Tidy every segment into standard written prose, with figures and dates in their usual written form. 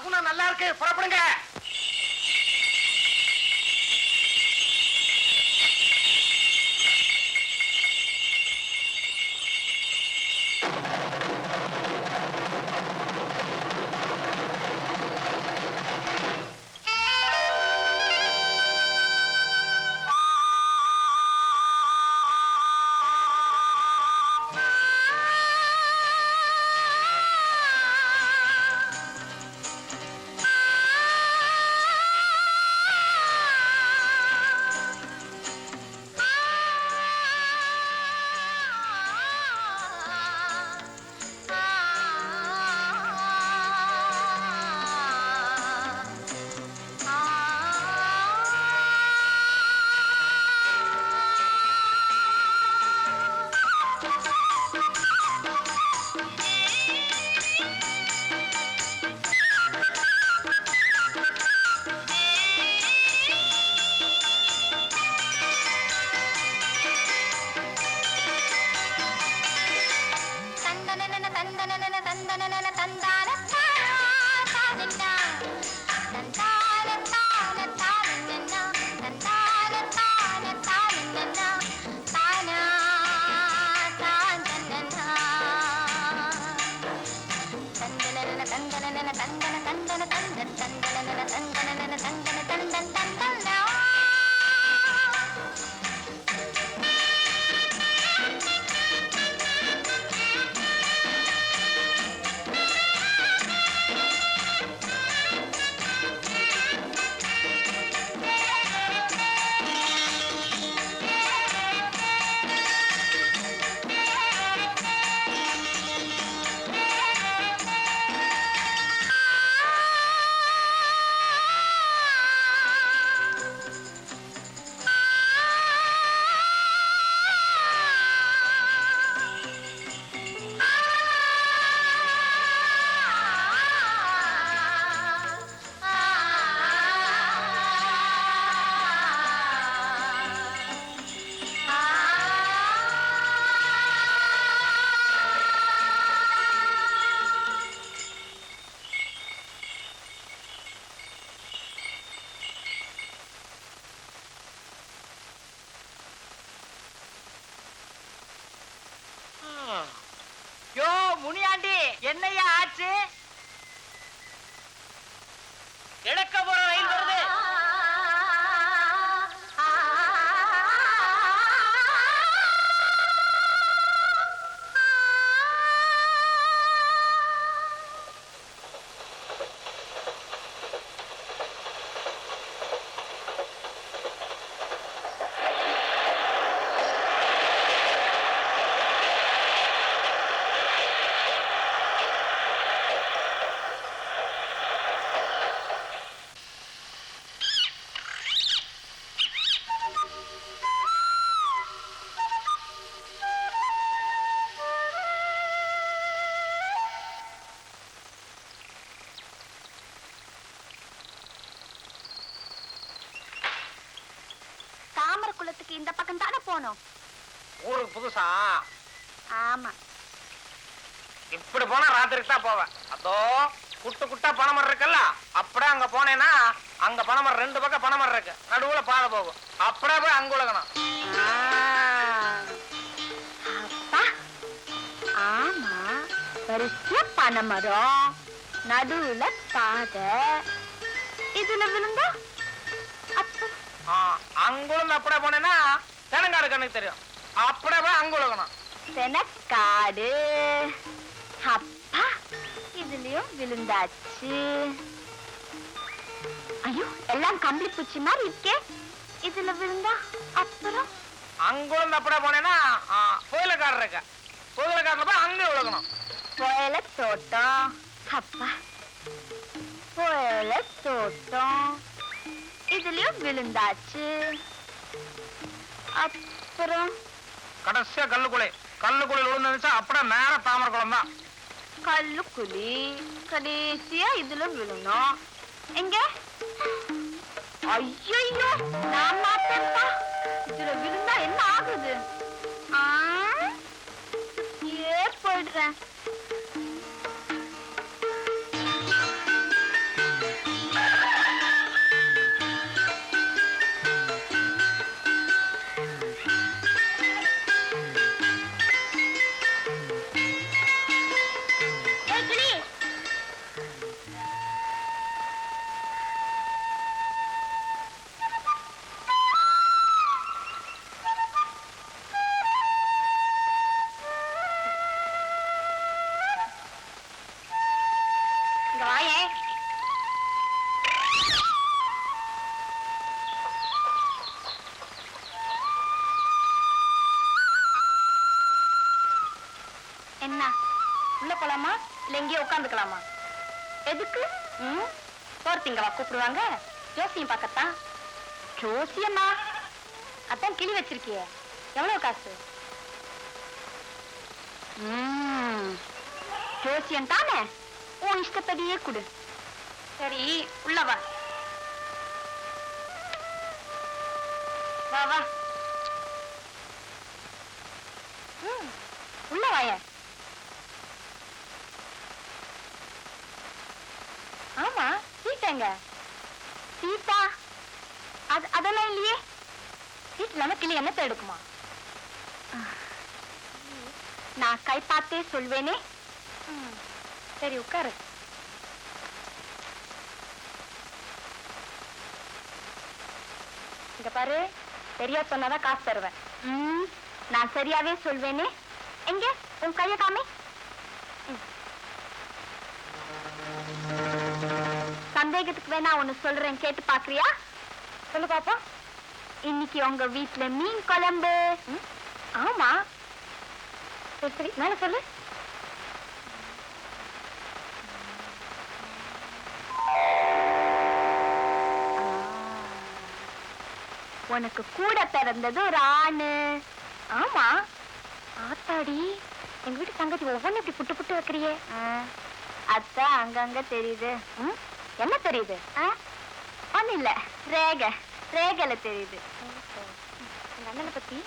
சகுனம் நல்லா இருக்கு, புறப்படுங்க. முனியாண்டி, என்னையா ஆச்சு? இழக்க போற ரயில் வருது. இந்த பக்கம் தானே போனோம். ஊருக்கு புதுசா? ஆமா. இப்படி போனா ராத்திரிக்கு தான் போவேன். அதோ குட்டு குட்டா பனைமரம் இருக்குல்ல, அப்படியே அங்க போனேன்னா அங்க பனைமரம் ரெண்டு பக்கம் பனைமரம் இருக்கு, நடுவுல பாதை போகும். அப்படியே போய் அங்க உலகணும். அப்பா, ஆமா, வரிசையா பனைமரம், நடுவுல பாதை, இதுல விழுந்தா அங்குழுந்து அப்படியே போனேன்னா தெனங்காடு கண்ணுக்கு தெரியும். அப்படியே போய் அங்க உலகணும். தெனக்காடு. அப்பா, இதுலயும் விழுந்தாச்சு. ஐயோ, எல்லாம் கம்பளி பூச்சி மாதிரி இருக்கே. இதுல விழுந்தா அப்புறம் அங்குழுந்து அப்படியே போனேன்னா புயலக்காடு இருக்க, புயலக்காடுல போய் அங்க உலகணும். புயல தோட்டம். அப்பா, புயல தோட்டம், இதுலயும் விழுந்தாச்சு. அப்புறம் கடைசியா கல்லுக்குழி, கல்லுக்குழியில் விழுந்துச்சா அப்படியே நேர தாமரக்குளம் தான். கல்லுக்குழி கடைசியா இதுல விழணும். எங்க? ஐயோ, நான் மாட்டேன்ப்பா. இதுல விழுந்தா என்ன ஆகுது? போயிடுறேன். என்ன? உள்ள போலாமா இல்ல எங்கேயே உட்காந்துக்கலாமா? எதுக்கு? போர்த்திங்கவா கூப்பிடுவாங்க? ஜோசியம் பார்க்கத்தான். ஜோசியம்மா? அதான் கிளி வச்சிருக்கியே, எவ்வளவு காசு? ஜோசியம் தானே, உன் இஷ்டப்படியே கொடு. சரி உள்ள வா. வா வா. உள்ள வாய. ஆமா, சீட்டாங்க. சீதா, அதெல்லாம் இல்லையே. சீட் இல்லாம கிளி என்னத்தை எடுக்குமா? நான் கை பார்த்தே சொல்வேனே. சரி உட்காரு. இங்க பாரு, சரியா சொன்னாதான் காசு தருவேன். நான் சரியாவே சொல்வேனே. எங்க உன் கைய காமி. சந்தேகத்துக்கு வேணா ஒண்ணு சொல்றேன், கேட்டு பாக்குறியா? சொல்லு பாப்பா. இன்னைக்கு உங்க வீட்டுல மீன் குழம்பு. ஆமா, சரி சரி மேல சொல்லு. உனக்கு கூட பிறந்தது ஒரு ஆணு. ஆமா. ஆத்தாடி, எங்க வீட்டு தங்கச்சி ஒவ்வொன்னு இப்படி புட்டு புட்டு வைக்கிறியே. அதான் அங்கங்க தெரியுது. என்ன தெரியுது? ஒண்ணு இல்ல, ரேகல தெரியுது. எங்க அண்ணனை பத்தி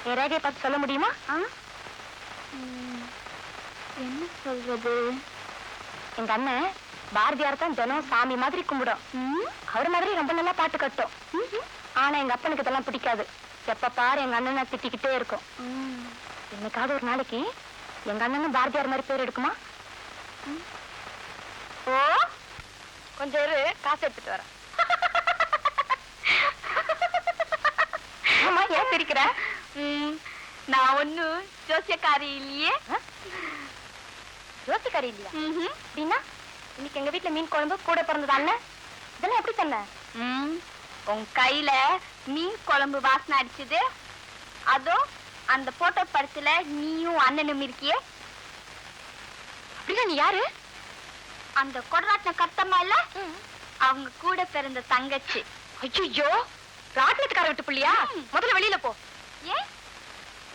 என் ரேகையை பார்த்து சொல்ல முடியுமா? என்ன சொல்றது? எங்க அண்ணன் பாரதியார் தான் தினம் சாமி மாதிரி கும்பிடும். அவர் மாதிரி ரொம்ப நல்லா பாட்டு கட்டும். ஆனா எங்க அப்பனுக்கு இதெல்லாம் பிடிக்காது. எப்ப பாரு எங்க அண்ணனை திட்டிக்கிட்டே இருக்கும். என்னைக்காவது ஒரு நாளைக்கு எங்க அண்ணனும் பாரதியார் மாதிரி பேர் எடுக்குமா? ஓ, கொஞ்சம் இரு, காசு எடுத்துட்டு வரேன். ஆமா, ஏன் சிரிக்கிற? நான் ஒண்ணு ஜோசியக்காரி இல்லையே. ஜோசிக்காரி இல்லையா? அப்படின்னா இன்னைக்கு எங்க வீட்டுல மீன் குழம்பு கூட பிறந்தது அண்ணன். இதெல்லாம் எப்படி சொன்ன? உன் கையில மீன் குழம்பு வாசனை அடிச்சது. அதோ அந்த போட்டோ படத்துல நீயும் அண்ணனும் இருக்கியே. அப்படின்னா நீ யாரு? அந்த கொடராட்டின கத்தம்மா இல்ல, அவங்க கூட பிறந்த தங்கச்சி. ஐயோ, ராட்டினத்துக்கார விட்டு புள்ளியா? முதல்ல வெளியில போ. ஏன்?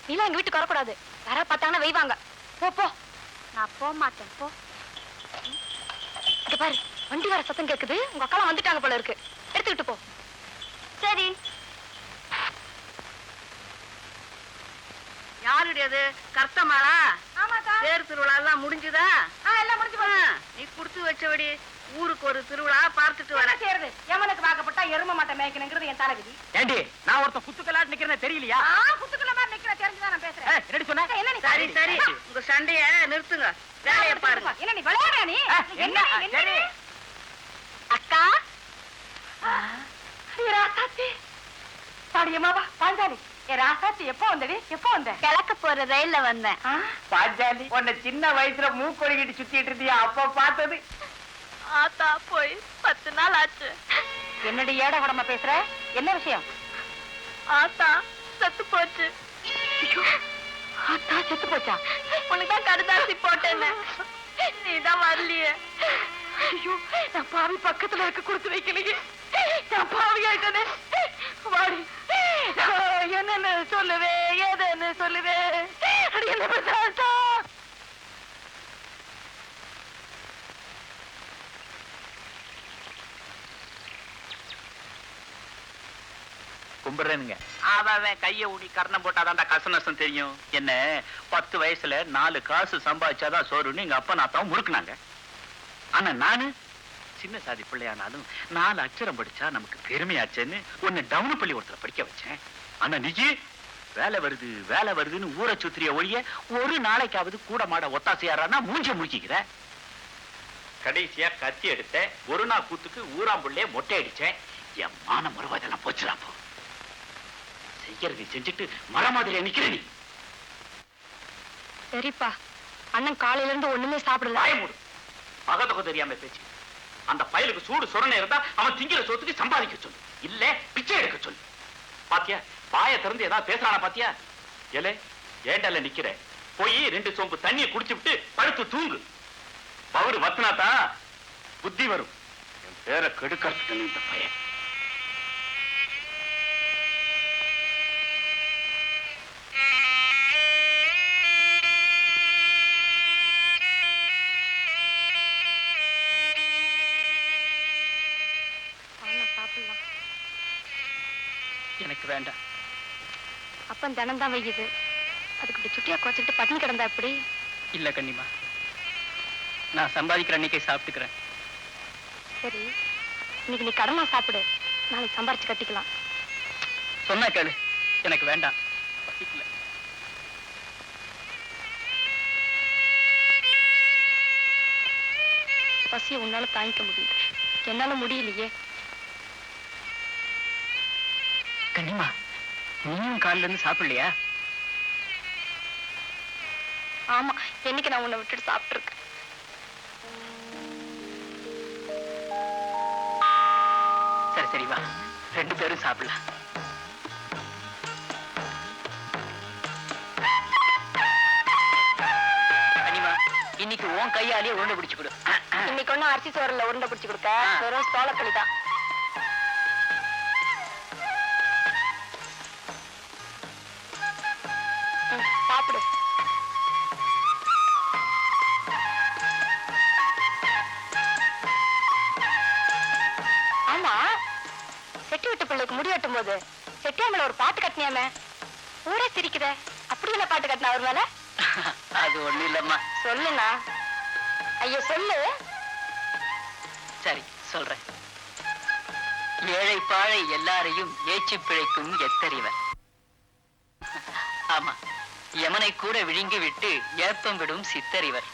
நீலாம் எங்க வீட்டுக்கு வரக்கூடாது. யாரா பார்த்தாங்கன்னா வைவாங்க. போ போ. நான் போக மாட்டேன், போ. இங்க பாரு, வண்டி வர சத்தம் கேக்குது. உங்க அக்காலாம் வந்துட்டாங்க போல இருக்கு. எடுத்துக்கிட்டு போ. சரி. யாருடையது? கர்த்தமாளா? ஆமாக்கா. தேர் திருவிழா எல்லாம் முடிஞ்சுதா? எல்லாம் முடிஞ்சு போச்சு. நீ குடுத்து வச்சபடி ஊருக்கு ஒரு திருவிழா பார்த்துட்டு வர. என்ன செய்யறது? எவனுக்கு வாக்கப்பட்டா எரும மாட்டை மேய்க்கணுங்கிறது என் தலைவிதி. ஏண்டி, நான் ஒருத்தன் குத்துக்கலாட்டு நிக்கிறேன் தெரியலையா? குத்துக்குள்ள மாதிரி நிக்கிற தெரிஞ்சுதான் நான் பேசுறேன். என்னடி சொன்ன? என்ன நீ சரி சரி, உங்க சண்டைய நிறுத்துங்க, வேலையை பாருங்க. என்ன நீ விளையாடுற? நீ என்ன? சரி. அக்கா, ராசாத்தி பாடியம்மாவா பாஞ்சாலி. ராசாத்தி எப்போ வந்தடி? எப்போ வந்த? கிழக்க போற ரயில்ல வந்தேன். பாஞ்சாலி, உன்னை சின்ன வயசுல மூக்கொழுகிட்டு சுத்திட்டு இருந்தியா, அப்ப பார்த்தது. ஆத்தா போய் 10 நாள் ஆச்சு. என்னடி ஏட கூடமா பேசுற? என்ன விஷயம்? ஆத்தா செத்து போச்சு. ஆத்தா செத்து போச்சா? உனக்கு தான் கடுதாசி போட்டேன்னு நீதான் வரலையே. ஐயோ, நான் பாவி பக்கத்துல இருக்க கொடுத்து வைக்கலையே. நான் பாவி ஆயிட்டனே. வாடி, என்னன்னு சொல்லுவே, ஏதன்னு சொல்லுவே. அடி என்ன பண்ணா? கும்பிடுறேனுங்க. அவன் கைய ஊடி கர்ணம் போட்டாதான் கச நஷ்டம் தெரியும். என்ன 10 வயசுல 4 காசு சம்பாதிச்சாதான் சோறுன்னு எங்க அப்பா நாத்தாவும் முறுக்குனாங்க. ஆனா நானு சின்ன சாதி பிள்ளையானாலும் 4 அக்ஷரம் படிச்சா நமக்கு பெருமையாச்சேன்னு உன்னை டவுன் பள்ளி ஒருத்தர படிக்க வச்சேன். ஆனா நீ வேலை வருது வேலை வருதுன்னு ஊரை சுத்திரிய ஒழிய ஒரு நாளைக்காவது கூட மாட ஒத்தாசையாரானா மூஞ்ச முழிக்கிற. கடைசியா கத்தி எடுத்தேன். ஒரு நாள் கூத்துக்கு ஊராம்புள்ளே மொட்டை அடிச்சேன். என் மான மறுவாதெல்லாம் போச்சுலாம். போ செய்யறது செஞ்சுட்டு மர மாதிரி நிக்கிற நீ. சரிப்பா, அண்ணன் காலையில இருந்து ஒண்ணுமே சாப்பிடல. மூடு, பகதொக தெரியாம பேச்சு. அந்த பயலுக்கு சூடு சொரணை இருந்தா அவன் திங்கிற சொத்துக்கு சம்பாதிக்க சொல்லு, இல்ல பிச்சை எடுக்க சொல்லு. பாத்தியா, பாய திறந்து ஏதாவது பேசுறானா பாத்தியா? ஏலே ஏண்டல நிக்கிற? போய் 2 சொம்பு தண்ணியை குடிச்சுட்டு படுத்து தூங்கு. பவுரு வத்தினாதான் புத்தி வரும். என் பேரை கெடுக்கிறதுக்கு இந்த பையன். சாப்பிடலாம். எனக்கு வேண்டாம். அப்பன் தினம் தான் வையுது. அதுக்கு இப்படி சுட்டியா குறைச்சிட்டு பட்டினி கிடந்தா எப்படி? இல்ல கண்ணிமா, நான் சம்பாதிக்கிற அன்னைக்கே சாப்பிட்டுக்கிறேன். சரி, இன்னைக்கு நீ கடனா சாப்பிடு, நாளைக்கு சம்பாரிச்சு கட்டிக்கலாம். சொன்னா கேளு, எனக்கு வேண்டாம். பசிக்கல. பசியை உன்னால தாங்கிக்க முடியுது, என்னால முடியலையே. கண்ணிமா, நீயும் காலில இருந்து சாப்பிடலையா? ஆமா, என்னைக்கு நான் உன்னை விட்டுட்டு சாப்பிட்டு இருக்கேன். சரி சரி வா, 2 பேரும் சாப்பிடலாம். கண்ணிமா, இன்னைக்கு உன் கையாலேயே உருண்டை பிடிச்சு கொடு. இன்னைக்கு ஒன்னும் அரிசி சோறுல உருண்டை பிடிச்சு கொடுக்க, வெறும் சோளக்களி தான். சாப்பிடு. ஆமா, செட்டி விட்டு பிள்ளைக்கு முடி வெட்டும் போது செட்டியாமல ஒரு பாட்டு கட்டினியாமே, ஊரே சிரிக்குத. அப்படி என்ன பாட்டு கட்டின அவர் மேல? அது ஒண்ணு இல்லம்மா. சொல்லுண்ணா. ஐயோ சொல்லு. சரி சொல்றேன். ஏழை பாழை எல்லாரையும் ஏச்சி பிழைக்கும் எத்தறிவன். ஆமா, யமனை கூட விழுங்கி விட்டு ஏப்பம் விடும் சித்தறிவர்.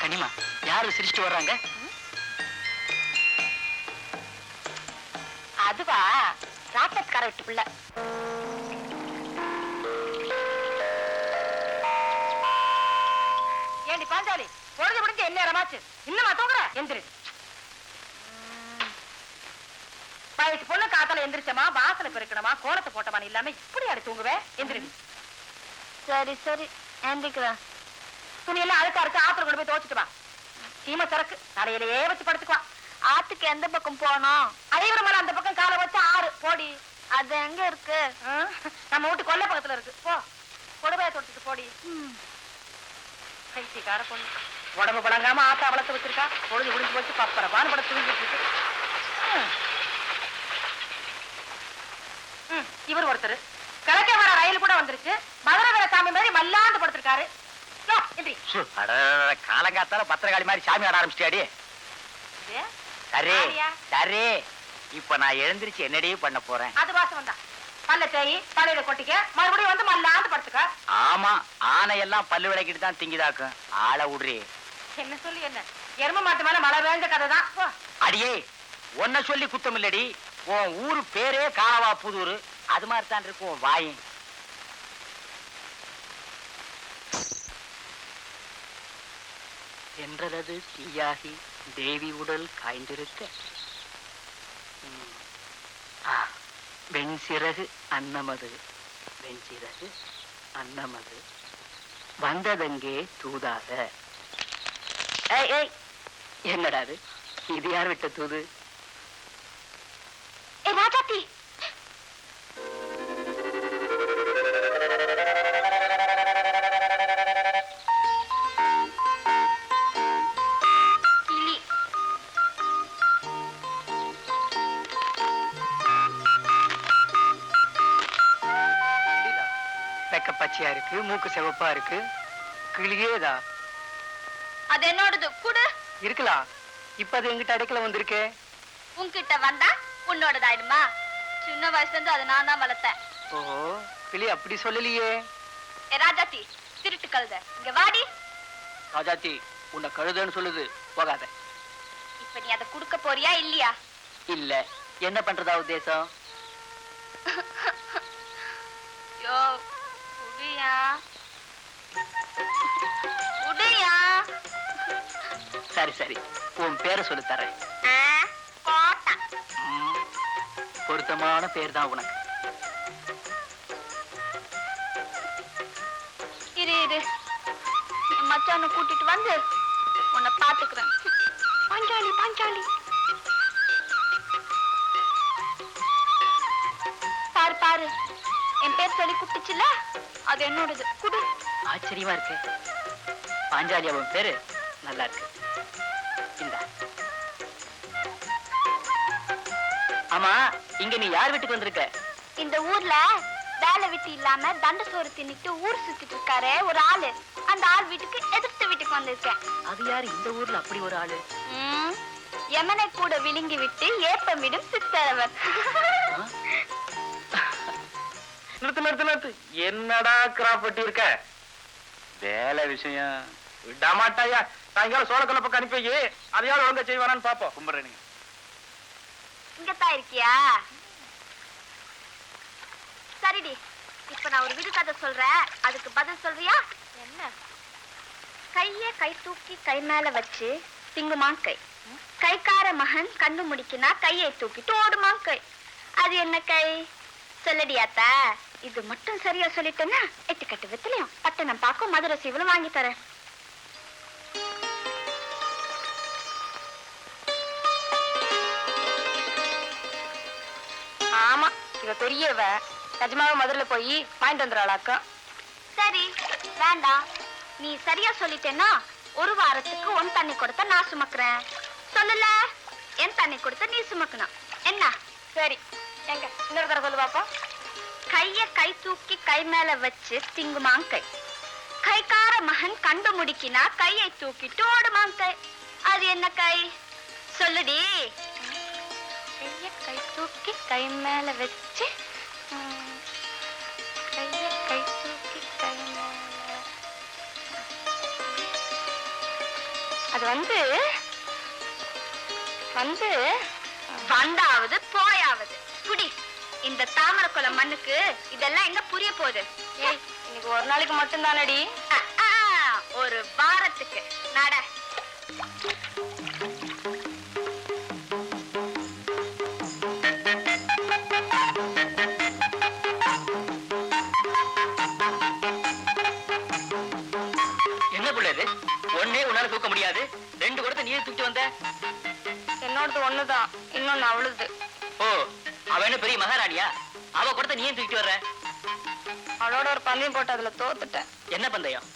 கனிமா, யாரு சிரிச்சுட்டு வர்றாங்க? அதுவா, ராக்கெட்கார விட்டு பிள்ளை. ஏண்டி பாஞ்சாலி, பொழுது முடிஞ்சு என்ன நேரமாச்சு, இன்னுமா தூங்குற? எந்திரு. வயசு பொண்ணு காத்தால எந்திரிச்சமா, வாசலை பெருக்கணுமா, கோலத்தை போட்டமா இல்லாம இப்படி அடி தூங்குவேன். எந்திரி. சரி சரி எந்திரிக்கிறேன். துணி எல்லாம் அழுக்கா இருக்கு, ஆத்துல கொண்டு போய் துவச்சிட்டு வா. சீம சரக்கு தலையிலேயே வச்சு படுத்துக்குவா. ஆத்துக்கு எந்த பக்கம் போனோம்? அழிவுற மேல அந்த பக்கம் காலை வச்சு ஆறு போடி. அது எங்க இருக்கு? நம்ம வீட்டு கொல்லை பக்கத்துல இருக்கு. போ, கொடுமையை தொட்டுட்டு போடி. கைசிக்கார பொண்ணு, உடம்பு பழங்காம ஆத்தா வளர்த்து வச்சிருக்கா. பொழுது முடிஞ்சு போச்சு, பப்பர பான்பட தூங்கிட்டு இருக்கு. இவர் ஒருத்தர் கிழக்கே வர ரயில் கூட வந்துருச்சு. மதுரை சாமி மாதிரி மல்லாந்து படுத்திருக்காரு. காலங்காத்தால பத்திரகாளி மாதிரி சாமி ஆட ஆரம்பிச்சிட்டாடி. சரி சரி, இப்ப நான் எழுந்திருச்சு என்னடி பண்ண போறேன்? அது வாசம் வந்தா பல்ல தேய் தலையில கொட்டிக்க, மறுபடியும் வந்து மல்லாந்து படுத்துக்க. ஆமா, ஆனையெல்லாம் பல்லு விளக்கிட்டு தான் திங்கிதாக்கும். ஆளை விடுறி. என்ன சொல்லி என்ன, எரும மாட்டு மேல மழை வேண்ட கதை தான். அடியே, உன்ன சொல்லி குத்தம் இல்லடி. உன் ஊரு பேரே காவா புதூர். அது மாதிரி தான் இருக்கும் வாயும். என்றது தீயாகி தேவி உடல் காய்ந்திருக்க, வெண்சிறகு அன்னமது, வெண்சிறகு அன்னமது வந்ததங்கே தூதாக. என்னடா இது யார் விட்ட தூது? ராஜாத்தி, பச்சையா இருக்கு, மூக்கு சிவப்பா இருக்கு, கிளியேதா. அது என்னோடது குடு. இருக்கலாம், இப்ப அது எங்கிட்ட அடைக்கல வந்திருக்கே. உன்கிட்ட வந்தா உன்னோடதாயிடுமா? சின்ன வயசுல இருந்து அதை நான் தான் வளர்த்தேன். ஓஹோ, கிளி அப்படி சொல்லலையே. ராஜாத்தி, திருட்டு கழுத, இங்க வாடி. ராஜாத்தி, உன்னை கழுதன்னு சொல்லுது, போகாத. இப்ப நீ அதை குடுக்க போறியா இல்லையா? இல்ல, என்ன பண்றதா உத்தேசம்? யோ, உடையா உடையா. சரி சரி, உன் பேரை சொல்லி தரேன். கோட்டா. பொருத்தமான பேர் தான் உனக்கு. இரு. என் மச்சானை கூட்டிட்டு வந்து உன்னை பாத்துக்கிறேன். பாஞ்சாலி பாஞ்சாலி பாரு பாரு, என் பேர் சொல்லி கூப்பிட்டுச்சுல, அது என்னோடது. குடு. ஆச்சரியமா இருக்கு. பாஞ்சாலி அவன் பேரு நல்லா இருக்கு. இந்தா. ஆமா, இங்க நீ யார் வீட்டுக்கு வந்திருக்க? இந்த ஊர்ல வேலை விட்டு இல்லாம தண்ட சோறு தின்னுட்டு ஊர் சுத்திட்டு இருக்காரே ஒரு ஆளு, அந்த ஆள் வீட்டுக்கு எதிர்த்து வீட்டுக்கு வந்திருக்கேன். அது யாரு இந்த ஊர்ல அப்படி ஒரு ஆளு? யமனை கூட விழுங்கி விட்டு ஏப்பமிடும் சித்தரவர். நிறுத்து நிறுத்து நிறுத்து. என்னடா கிராப்பட்டி இருக்க? வேலை விஷயம் விடமாட்டாயா. சாயங்காலம் சோழக்கல்ல பக்கம் அனுப்பி வை. அதையாவது ஒழுங்கா செய்வானான்னு பாப்போம். கும்பிடுறேனுங்க. இங்கத்தான் இருக்கியா? சரிடி, இப்ப நான் ஒரு விடுகதை சொல்றேன், அதுக்கு பதில் சொல்றியா? என்ன? கைய கை தூக்கி கை மேல வச்சு திங்குமா கை, கைக்கார மகன் கண்ணு முடிக்கினா கையை தூக்கிட்டு ஓடுமா கை. அது என்ன கை? சொல்லடியாத்தா. இது மட்டும் சரியா சொல்லிட்டேன்னா எட்டுக்கட்டு வெத்திலையும் பட்டணம் பாக்கும் மதுரை சீவலும் வாங்கி தரேன். ஆமா, இவ பெரியவ. நிஜமாவே மதுரையில போய் வாங்கிட்டு வந்துடுறாளாக்கா. சரி வேண்டாம், நீ சரியா சொல்லிட்டேன்னா ஒரு வாரத்துக்கு உன் தண்ணி கொடுத்த நான் சுமக்கிறேன். சொல்லல, என் தண்ணி கொடுத்த நீ சுமக்கணும். என்ன? சரி, எங்க இன்னொரு தடவை சொல்லு பாப்போம். கைய கை தூக்கி கை மேல வச்சு திங்குமாங் கை, கைக்கார மகன் கண்டு முடிக்கினா கையை தூக்கிட்டு ஓடுமாங் கை. அது என்ன கை? சொல்லுடி. கைய கை தூக்கி கை மேல வச்சு, கைய கை தூக்கி கை மேல, அது வந்து வந்தாவது போயாவது புடி. இந்த தாமரை குளம் மண்ணுக்கு இதெல்லாம் எங்க புரிய போகுது? ஏய், இன்னைக்கு ஒரு நாளைக்கு மட்டும் தானடி. ஒரு வாரத்துக்கு நட. என்ன பிள்ளை இது? ஒன்னே உன்னால தூக்க முடியாது, ரெண்டு குடத்தை நீயே தூக்கிட்டு வந்த. என்னோடது ஒண்ணுதான், இன்னொன்னு அவளுது. ஓ, அவ என்ன பெரிய மகாராணியா? அவ குடத்தை நீயே தூக்கிட்டு வர்ற? அவளோட ஒரு பந்தயம் போட்டு அதுல தோத்துட்டேன். என்ன பந்தயம்?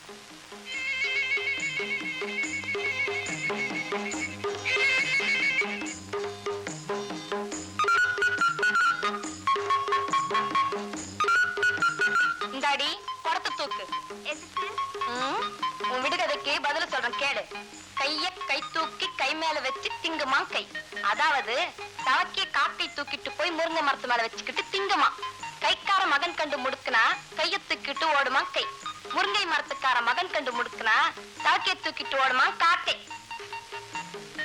இந்தாடி குடத்தை தூக்கு. எதுக்கு? உன் விடுகதைக்கு பதில் சொல்றேன் கேளு. கைய கை தூக்கி கை மேல வச்சு திங்குமா கை, அதாவது தவக்கிய காக்கை தூக்கிட்டு போய் முருங்கை மரத்து மேல வச்சுக்கிட்டு திங்குமா. கைக்கார மகன் கண்டு முடுக்குனா கைய தூக்கிட்டு ஓடுமா கை, முருங்கை மரத்துக்கார மகன் கண்டு முடுக்குனா தவக்கிய தூக்கிட்டு ஓடுமா காக்கை.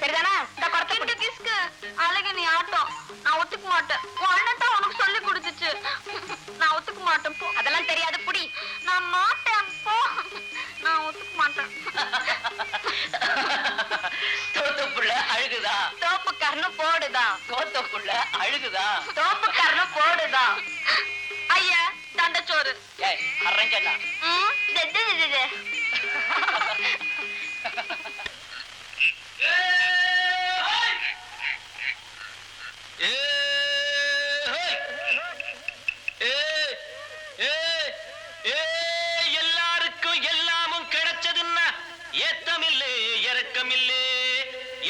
சரிதானா? இந்த குடத்தை கிஸ்கு அழகு நீ ஆட்டம். நான் ஒத்துக்க மாட்டேன். உன் அண்ணன் தான் உனக்கு சொல்லி கொடுத்துச்சு. நான் ஒத்துக்க மாட்டேன் போ. அதெல்லாம் தெரியாது புடி. நான் மாட்டேன் போ. நான் ஒத்துக்க மாட்டேன். தோத்தப்புள்ள அழுகுதா? தோப்புக்காரனும் போடுதான். தோத்தப்புள்ள அழுகுதா? தோப்புக்காரனும் போடுதான். ஐயா தண்டச்சோறு. ஏய், அரஞ்சண்ணா. எல்லாருக்கும் எல்லாமும் கிடைச்சதுன்னா ஏத்தமில்லே இறக்கமில்லே,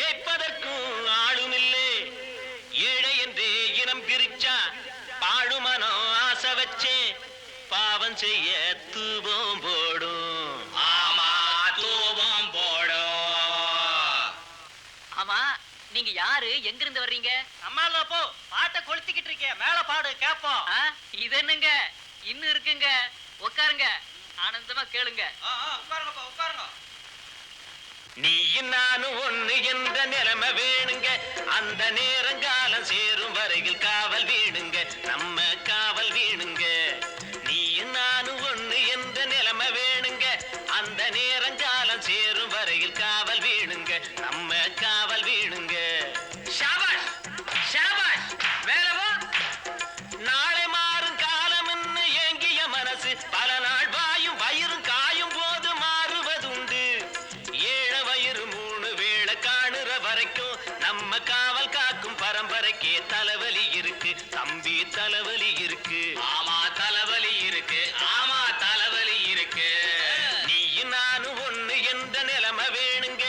ஏற்பதற்கும் ஆளுமில்லே. ஏழை என்றே இனம் பிரிச்சா பாழுமனோ ஆசை வச்சே பாவம் செய்ய தூபம் போடும். ஆமா, தூபம் போடும். ஆமா, நீங்க யாரு? எங்க இருந்து வர்றீங்க? அம்மால போ, பாட்டை கொளுத்திக்கிட்டு இருக்கே, மேல பாடு கேப்போம். இது என்னங்க இன்னும் இருக்குங்க? உட்காருங்க, ஆனந்தமா கேளுங்க. உட்காருங்கப்பா உட்காருங்க. நீ நானும் ஒண்ணு என்ற நிலைமை வேணுங்க, அந்த நேரங்காலம் சேரும் வரையில் காவல் வீடுங்க, நம்ம காவல் வீடுங்க. நீ நானும் ஒண்ணு என்ற நிலைமை வேணுங்க, அந்த நேரங்காலம் சேரும் வரையில் காவல் வீடுங்க, நம்ம காவல் வீடுங்க. ஷாபாஷ் ஷாபாஷ், மேல போ. நாளை மாறும் காலம் ஏங்கிய மனசு பல நாள் வாயும் வயிறும் காயும் போ. காவல் காக்கும் பரம்பரைக்கே தலைவலி இருக்கு தம்பி, தலைவலி இருக்கு. ஆமா தலைவலி இருக்கு, ஆமா தலைவலி இருக்கு. நீயும் நானும் ஒண்ணு என்ற நிலைமை வேணுங்க,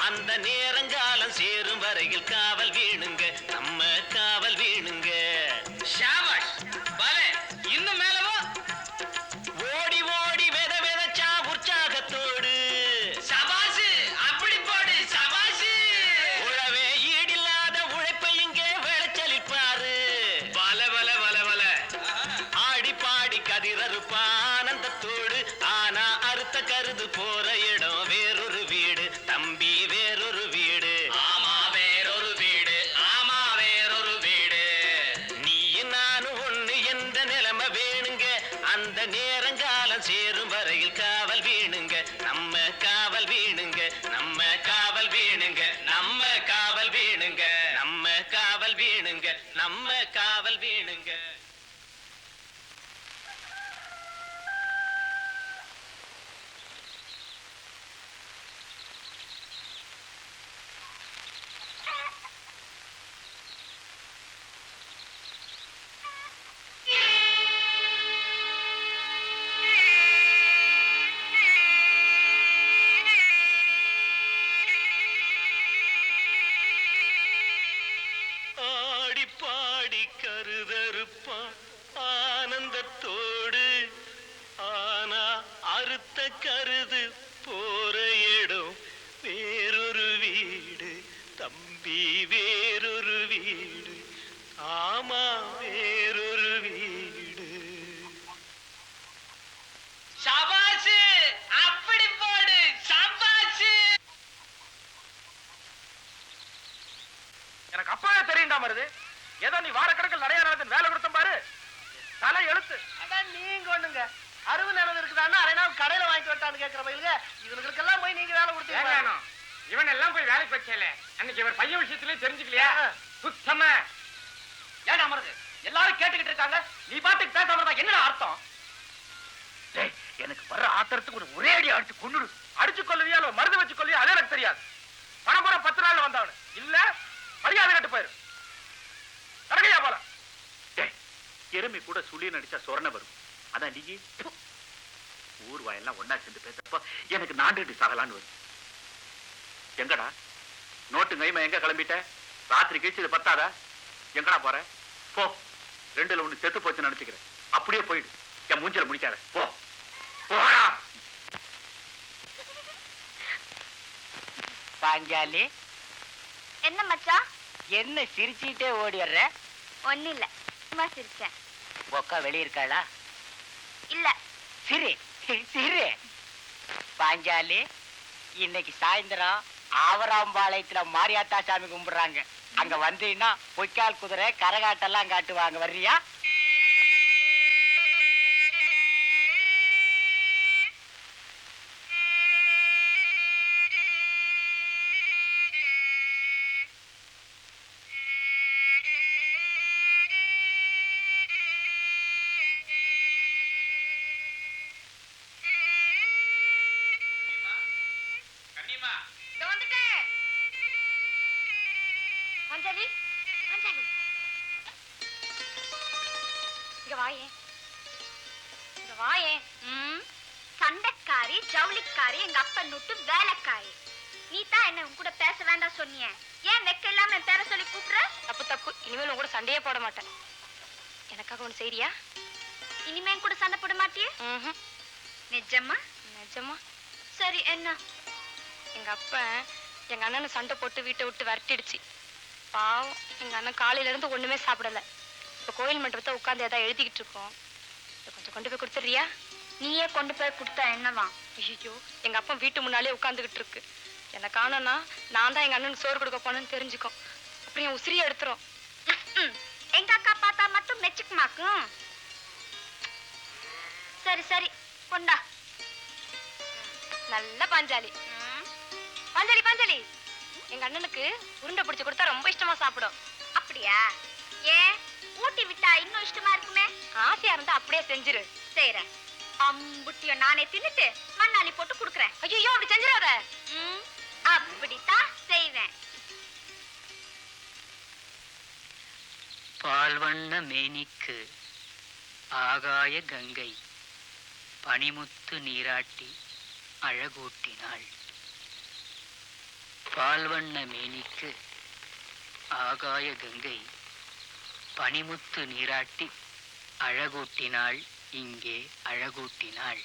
அந்த நேரங்காலம் சேரும் வரையில் காவல் வேணுங்க, நம்ம காவல் வேணுங்க. ஷாபாஷ், பலே, இன்னும் மேலவோ. ஓடி ஓடி வெத வெதச்சா உற்சாகத்தோடு. சபாசு, அப்படி போடு சபாசு. உழவே ஈடில்லாத உழைப்பை இங்கே விளைச்சலிப்பாரு. பல பல பல பல. ஆடி பாடி கதிரறுப்பா ஆனந்தத்தோடு. ஆனா அறுத்த கருது போற இடம் வேறொரு வீடு தம்பி, வேறொரு வீடு. ஆமா வேறொரு வீடு, ஆமா வேறொரு வீடு. நீ நானும் ஒண்ணு என்ற நிலைமை வேணுங்க, அந்த நேரங்காலம் சேரும் வரையில் காவல் வேணுங்க, நம்ம காவல் வேணுங்க, நம்ம காவல் வேணுங்க, நம்ம காவல் வேணுங்க, நம்ம காவல் வேணுங்க, நம்ம காவல் வேணுங்க. ஆடி பாடி கருதறுப்பா ஆனந்தத்தோடு. ஆனா அறுத்த கருது போற இடம் வேறொரு வீடு தம்பி, வேறொரு வீடு. ஆமா வேறொரு வீடு. சபாசு, அப்படி போடு சபாசு. எனக்கு அப்பவே தெரியும்டா மருது. ஏதோ நீ வாரக்கணக்கில் நிறைய நேரத்தில் வேலை கொடுத்த பாரு, தலை எழுத்து. அதான் நீங்க ஒண்ணுங்க அறுவு நிலம் இருக்குதான்னு அரை நாள் கடையில வாங்கிட்டு வட்டான்னு கேட்கிற பயிலுங்க. இவனுக்கெல்லாம் போய் நீங்க வேலை கொடுத்தீங்க. இவன் எல்லாம் போய் வேலைக்கு வச்சல, அன்னைக்கு இவர் பையன் விஷயத்திலயும் தெரிஞ்சுக்கலையா? சுத்தமா. ஏன் அமருது எல்லாரும் கேட்டுக்கிட்டு இருக்காங்க, நீ பாட்டுக்கு பேசாம இருந்தா என்ன அர்த்தம்? எனக்கு வர்ற ஆத்திரத்துக்கு ஒரு ஒரே அடி அடிச்சு கொண்டுடு. அடிச்சு கொள்ளுவியா இல்ல மருந்து வச்சு கொள்ளுவியா அது எனக்கு தெரியாது. பணம் 10 நாள்ல வந்தவனு இல்ல மரியாதை கட்டு போயிரு. நடக்கையா போல. எருமை கூட சுழி நடிச்சா சொரண வரும். அதான் நீ ஊர் வாயெல்லாம் ஒன்னா சேர்ந்து பேசப்ப எனக்கு நாண்டுகிட்டு சாகலான்னு வரும். எங்கடா நோட்டு கைமா, எங்க கிளம்பிட்ட? ராத்திரி கழிச்சு இது பத்தாதா? எங்கடா போற? போ, 2ல 1 செத்து போச்சு நினைச்சுக்கிறேன். அப்படியே போயிடு, என் மூஞ்சில முடிக்காத. போ போடா. பாஞ்சாலி, என்ன மச்சான்? என்ன சிரிச்சுட்டே ஓடி வர்ற? ஒண்ணு இல்ல, சும்மா சிரிச்சேன். பொக்கா வெளிய இருக்காளா? இல்ல. சிரி சிரி. பாஞ்சாலி, இன்னைக்கு சாயந்தரம் ஆவராம்பாளையத்துல மாரியாத்தா சாமி கும்பிடுறாங்க. அங்க வந்தீங்கன்னா பொய்க்கால் குதிரை கரகாட்டெல்லாம் காட்டுவாங்க, வர்றியா? அஞ்சலி, அஞ்சலி, இங்க வாயே, இங்க வாயே. சண்டைக்காரி, ஜவுளிக்காரி, எங்க அப்பா நுட்டு வேலைக்காரி. நீ தான் என்ன உன் கூட பேச வேண்டாம் சொன்னிய. ஏன் வெக்க இல்லாம என் பேரை சொல்லி கூப்பிடுற? தப்பு தப்பு, இனிமேல் உன் கூட சண்டையே போட மாட்டேன். எனக்காக ஒண்ணு செய்றியா? இனிமே கூட சண்டை போட மாட்டியே? நிஜமா? நிஜமா. சரி, என்ன? எங்க அப்பா எங்க அண்ணனை சண்டை போட்டு வீட்டை விட்டு விரட்டிடுச்சு. பாவம், எங்க அண்ணன் காலையில இருந்து ஒண்ணுமே சாப்பிடல. இப்ப கோயில் மண்டபத்தை உட்கார்ந்து ஏதாவது எழுதிக்கிட்டு இருக்கோம். கொஞ்சம் கொண்டு போய் கொடுத்துறியா? நீயே கொண்டு போய் கொடுத்தா என்னவா? ஐயோ, எங்க அப்பா வீட்டு முன்னாலே உட்கார்ந்துகிட்டு இருக்கு. என்ன காணோம்னா நான் தான் எங்க அண்ணனுக்கு சோறு கொடுக்க போனேன்னு தெரிஞ்சுக்கும். அப்புறம் என் உசிரியை எடுத்துரும். எங்க அக்கா பார்த்தா மட்டும் மெச்சுக்குமாக்கும். சரி சரி, கொண்டா. நல்ல பாஞ்சாலி. பாஞ்சாலி பாஞ்சாலி, எங்க அண்ணனுக்கு உருண்டை பிடிச்சு கொடுத்தா ரொம்ப இஷ்டமா சாப்பிடும். அப்படியா? ஏன் ஊட்டி விட்டா இன்னும் இஷ்டமா இருக்குமே? ஆசையா இருந்தா அப்படியே செஞ்சிரு. செய்யறேன். அம்புட்டிய நானே தின்னுட்டு மண்ணாளி போட்டு குடுக்கறேன். ஐயோ, அப்படி செஞ்சிடாத. அப்படித்தான் செய்வேன். பால்வண்ண மேனிக்கு ஆகாய கங்கை பனிமுத்து நீராட்டி அழகூட்டினாள். பால்வண்ண மேனிக்கு ஆகாய கங்கை பனிமுத்து நீராட்டி அழகூட்டினாள், இங்கே அழகூட்டினாள்.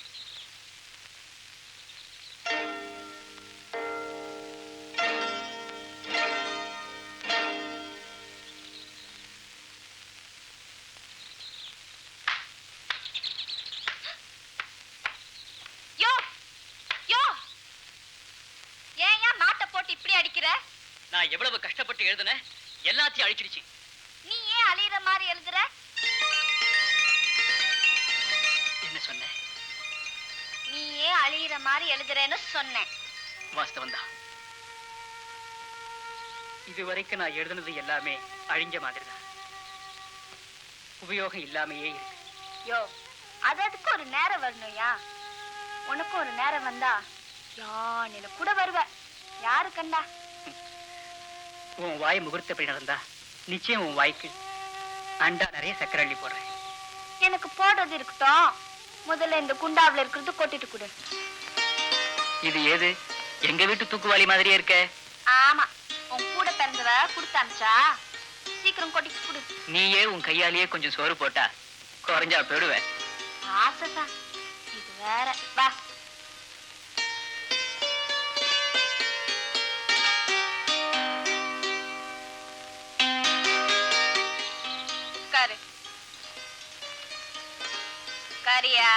யோ யோ ஏன் மாட்டை போட்டு இப்படி அடிக்கிற? நான் எவ்வளவு கஷ்டப்பட்டு எழுதுனேன், எல்லாத்தையும் அழிச்சிடுச்சு. நீ ஏன் அழியிற மாதிரி எழுதுற? என்ன சொன்ன? நீ ஏன் அழியிற மாதிரி எழுதுறேன்னு சொன்னேன். வாஸ்தவம் தான். இதுவரைக்கும் நான் எழுதுனது எல்லாமே அழிஞ்ச மாதிரி தான், உபயோகம் இல்லாமையே இருக்கு. யோ அதுக்கு ஒரு நேரம் வரணும்யா. உனக்கும் ஒரு நேரம் வந்தா யானையில கூட வருவ. யாரு கண்டா? உன் வாய் முகூர்த்தப்படி நடந்தா நிச்சயம் உன் வாய்க்கு அண்டா நிறைய சக்கரை அள்ளி போடுறேன். எனக்கு போடுறது இருக்கட்டும், முதல்ல இந்த குண்டாவில இருக்கிறது கொட்டிட்டு கொடு. இது ஏது? எங்க வீட்டு தூக்குவாளி மாதிரியே இருக்க. ஆமா, உன் கூட பிறந்தவ குடுத்தாமிச்சா, சீக்கிரம் கொட்டிட்டு கொடு. நீயே உன் கையாலேயே கொஞ்சம் சோறு போட்டா குறைஞ்சா போயிடுவேன். ஆசைதான், இது வேற. வா. உட்காரு. உட்காரியா?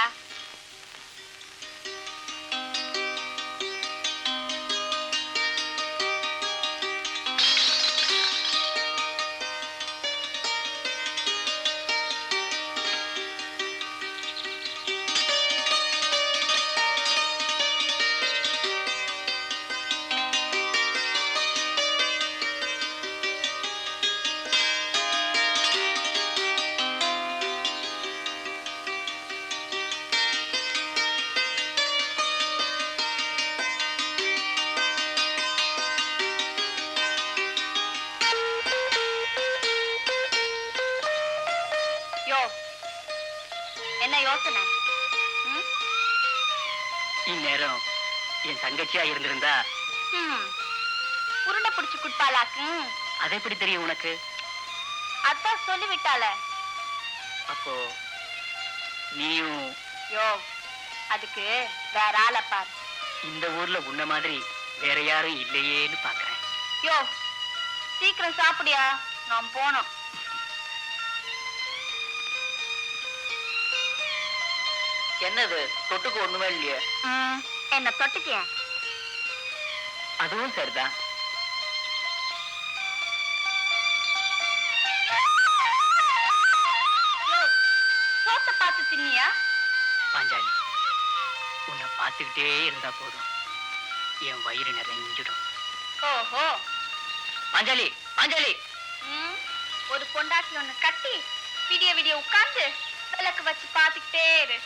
என்ன யோசனை? இந்நேரம் என் தங்கச்சியா இருந்திருந்தா உருண்டை பிடிச்சு குட்பாலாக்கு. அது எப்படி தெரியும் உனக்கு? அதான் சொல்லிவிட்டால. அப்போ நீயும்? யோ அதுக்கு வேற ஆளை பார். இந்த ஊர்ல உன்ன மாதிரி வேற யாரும் இல்லையேன்னு பாக்குறேன். யோ சீக்கிரம் சாப்பிடியா, நான் போனோம். என்னது தொட்டுக்கு ஒண்ணுமே இல்லையே? என்ன தொட்டுக்க? அதுவும் சரிதான். சோத்த பார்த்து தின்னியா? பாஞ்சாலி, உன்னை பார்த்துக்கிட்டே இருந்தா போதும், என் வயிறு நிறைஞ்சிடும். ஓஹோ. பாஞ்சாலி, பாஞ்சாலி. ஒரு பொண்டாட்டி ஒண்ணு கட்டி விடிய விடிய உட்கார்ந்து விளக்கு வச்சு பார்த்துக்கிட்டே இரு.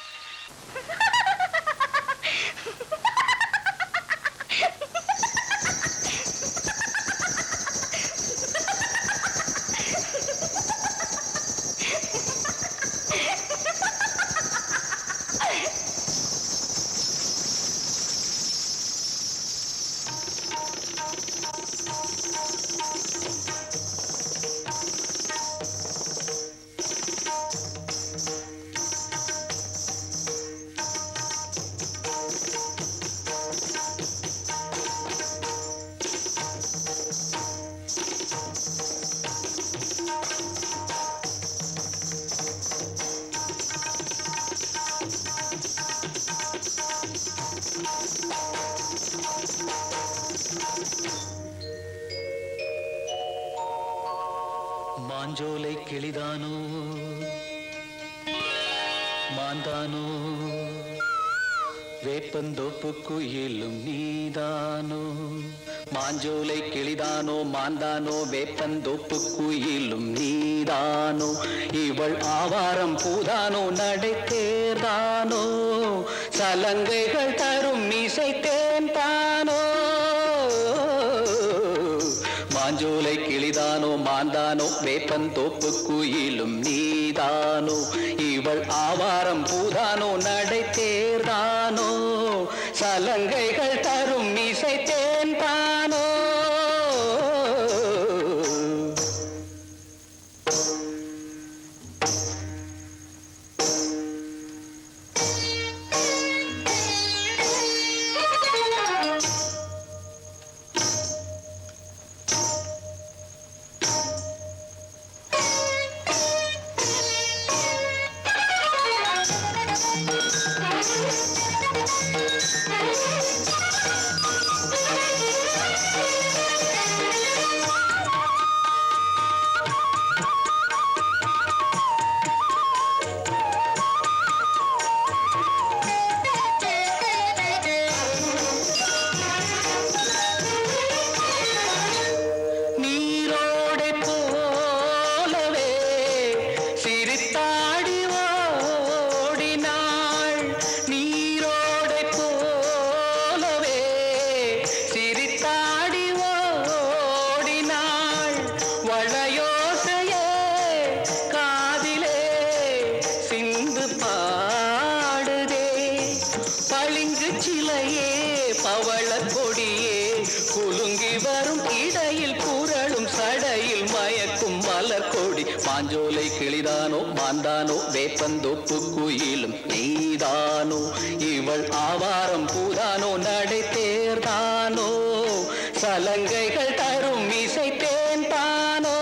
மாஞ்சோலை கிளிதானோ மாந்தானோ வேப்பந்தோப்பு குயிலும் நீதானோ. மாஞ்சோலை கிளிதானோ மாந்தானோ வேப்பந்தோப்பு குயிலும் நீதானோ. இவள் ஆவாரம் பூதானோ நடை தேர்தானோ சலங்கைகள் தரும் மீசை தேன் தானோ. மாஞ்சோலை கிளிதானோ மாந்தானோ வேப்ப வேப்பந்தோப்பு குயிலும் நீதானோ இவள் ஆவாரம் பூதானோ நடை தேர்தானோ சலங்கைகள் தரும் இசை தேன் தானோ மாஞ்சோலை கிளிதானோ மாந்தானோ வேப்பந்தோப்பு குயிலும் நீதானோ இவள் ஆவாரம் பூதானோ நடை தேர்தானோ சலங்கைகள் தரும் இசை தேன் தானோ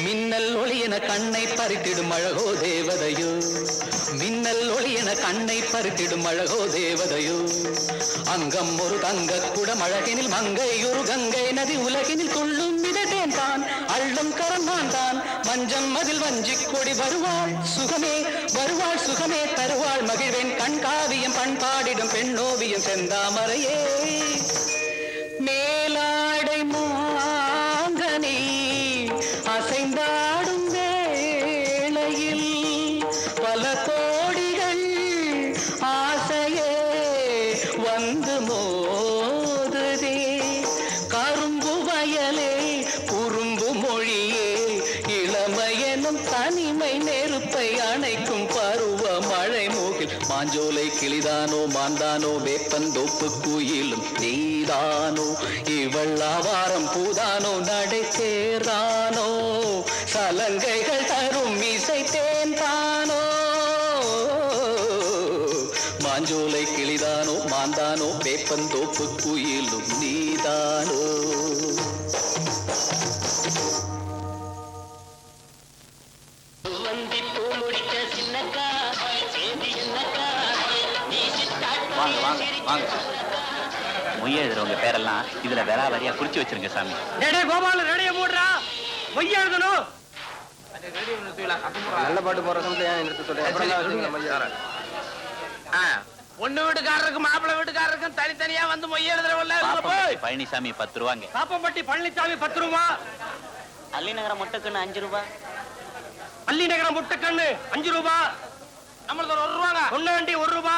மின்னல் ஒளியன கண்ணை பறித்திடும் அழகோ தேவதையோ மின்னல் ஒளியன கண்ணை பறித்திடும் அழகோ தேவதையோ அங்கம் ஒரு தங்க குடம் அழகினில் மங்கை ஒரு கங்கை நதி உலகினில் கொள்ளும் மிதத்தேன் தான் அள்ளும் கரந்தான் தான் மஞ்சம் அதில் வஞ்சிக் கொடி வருவாள் சுகமே தருவாள் மகிழ்வேன் கண்காவியம் பண்பாடிடும் பெண்ணோவியம் செந்தாமரையே மேலாடை மாங்கனி அசைந்தாடும் வேளையில் பல கோடிகள் ஆசையே வந்து மோதுதே கரும்பு வயலே குறும்பு மொழியே இளமையெனும் தனிமை நெருப்பை அணைக்கும் பருவ மழை மூகில் மாஞ்சோலை கிளிதானோ மாந்தானோ வேப்பந்தோப்பு குயிலும் நீதானோ இவள் ஆவாரம் பூதானோ நடை தேர்தானோ சலங்கைகள் தரும் இசை தேன் தானோ மாஞ்சோலை கிளிதானோ மாந்தானோ வேப்பந்தோப்பு குயிலும் நீதானோ மொய் எழுதுறவங்க பேரெல்லாம் இதுல வேற வரியா குறிச்சு வச்சிருங்க சாமி. கோபால ரெடிய மூடுறா மொய் எழுதணும் நல்ல பாட்டு போற பொண்ணு வீட்டுக்காரருக்கு மாப்பிள்ளை வீட்டுக்காரருக்கும் தனித்தனியா வந்து மொய் எழுதுறவல்ல பழனிசாமி 10 ரூபாங்க. பாப்பம்பட்டி பழனிசாமி 10 ரூபா. அள்ளிநகரம் முட்டைக்கண்ணு 5 ரூபாய். அள்ளிநகரம் முட்டைக்கண்ணு 5 ரூபா. நம்மளுக்கு 1 ரூபாங்க. பொன்னாண்டி 1 ரூபா.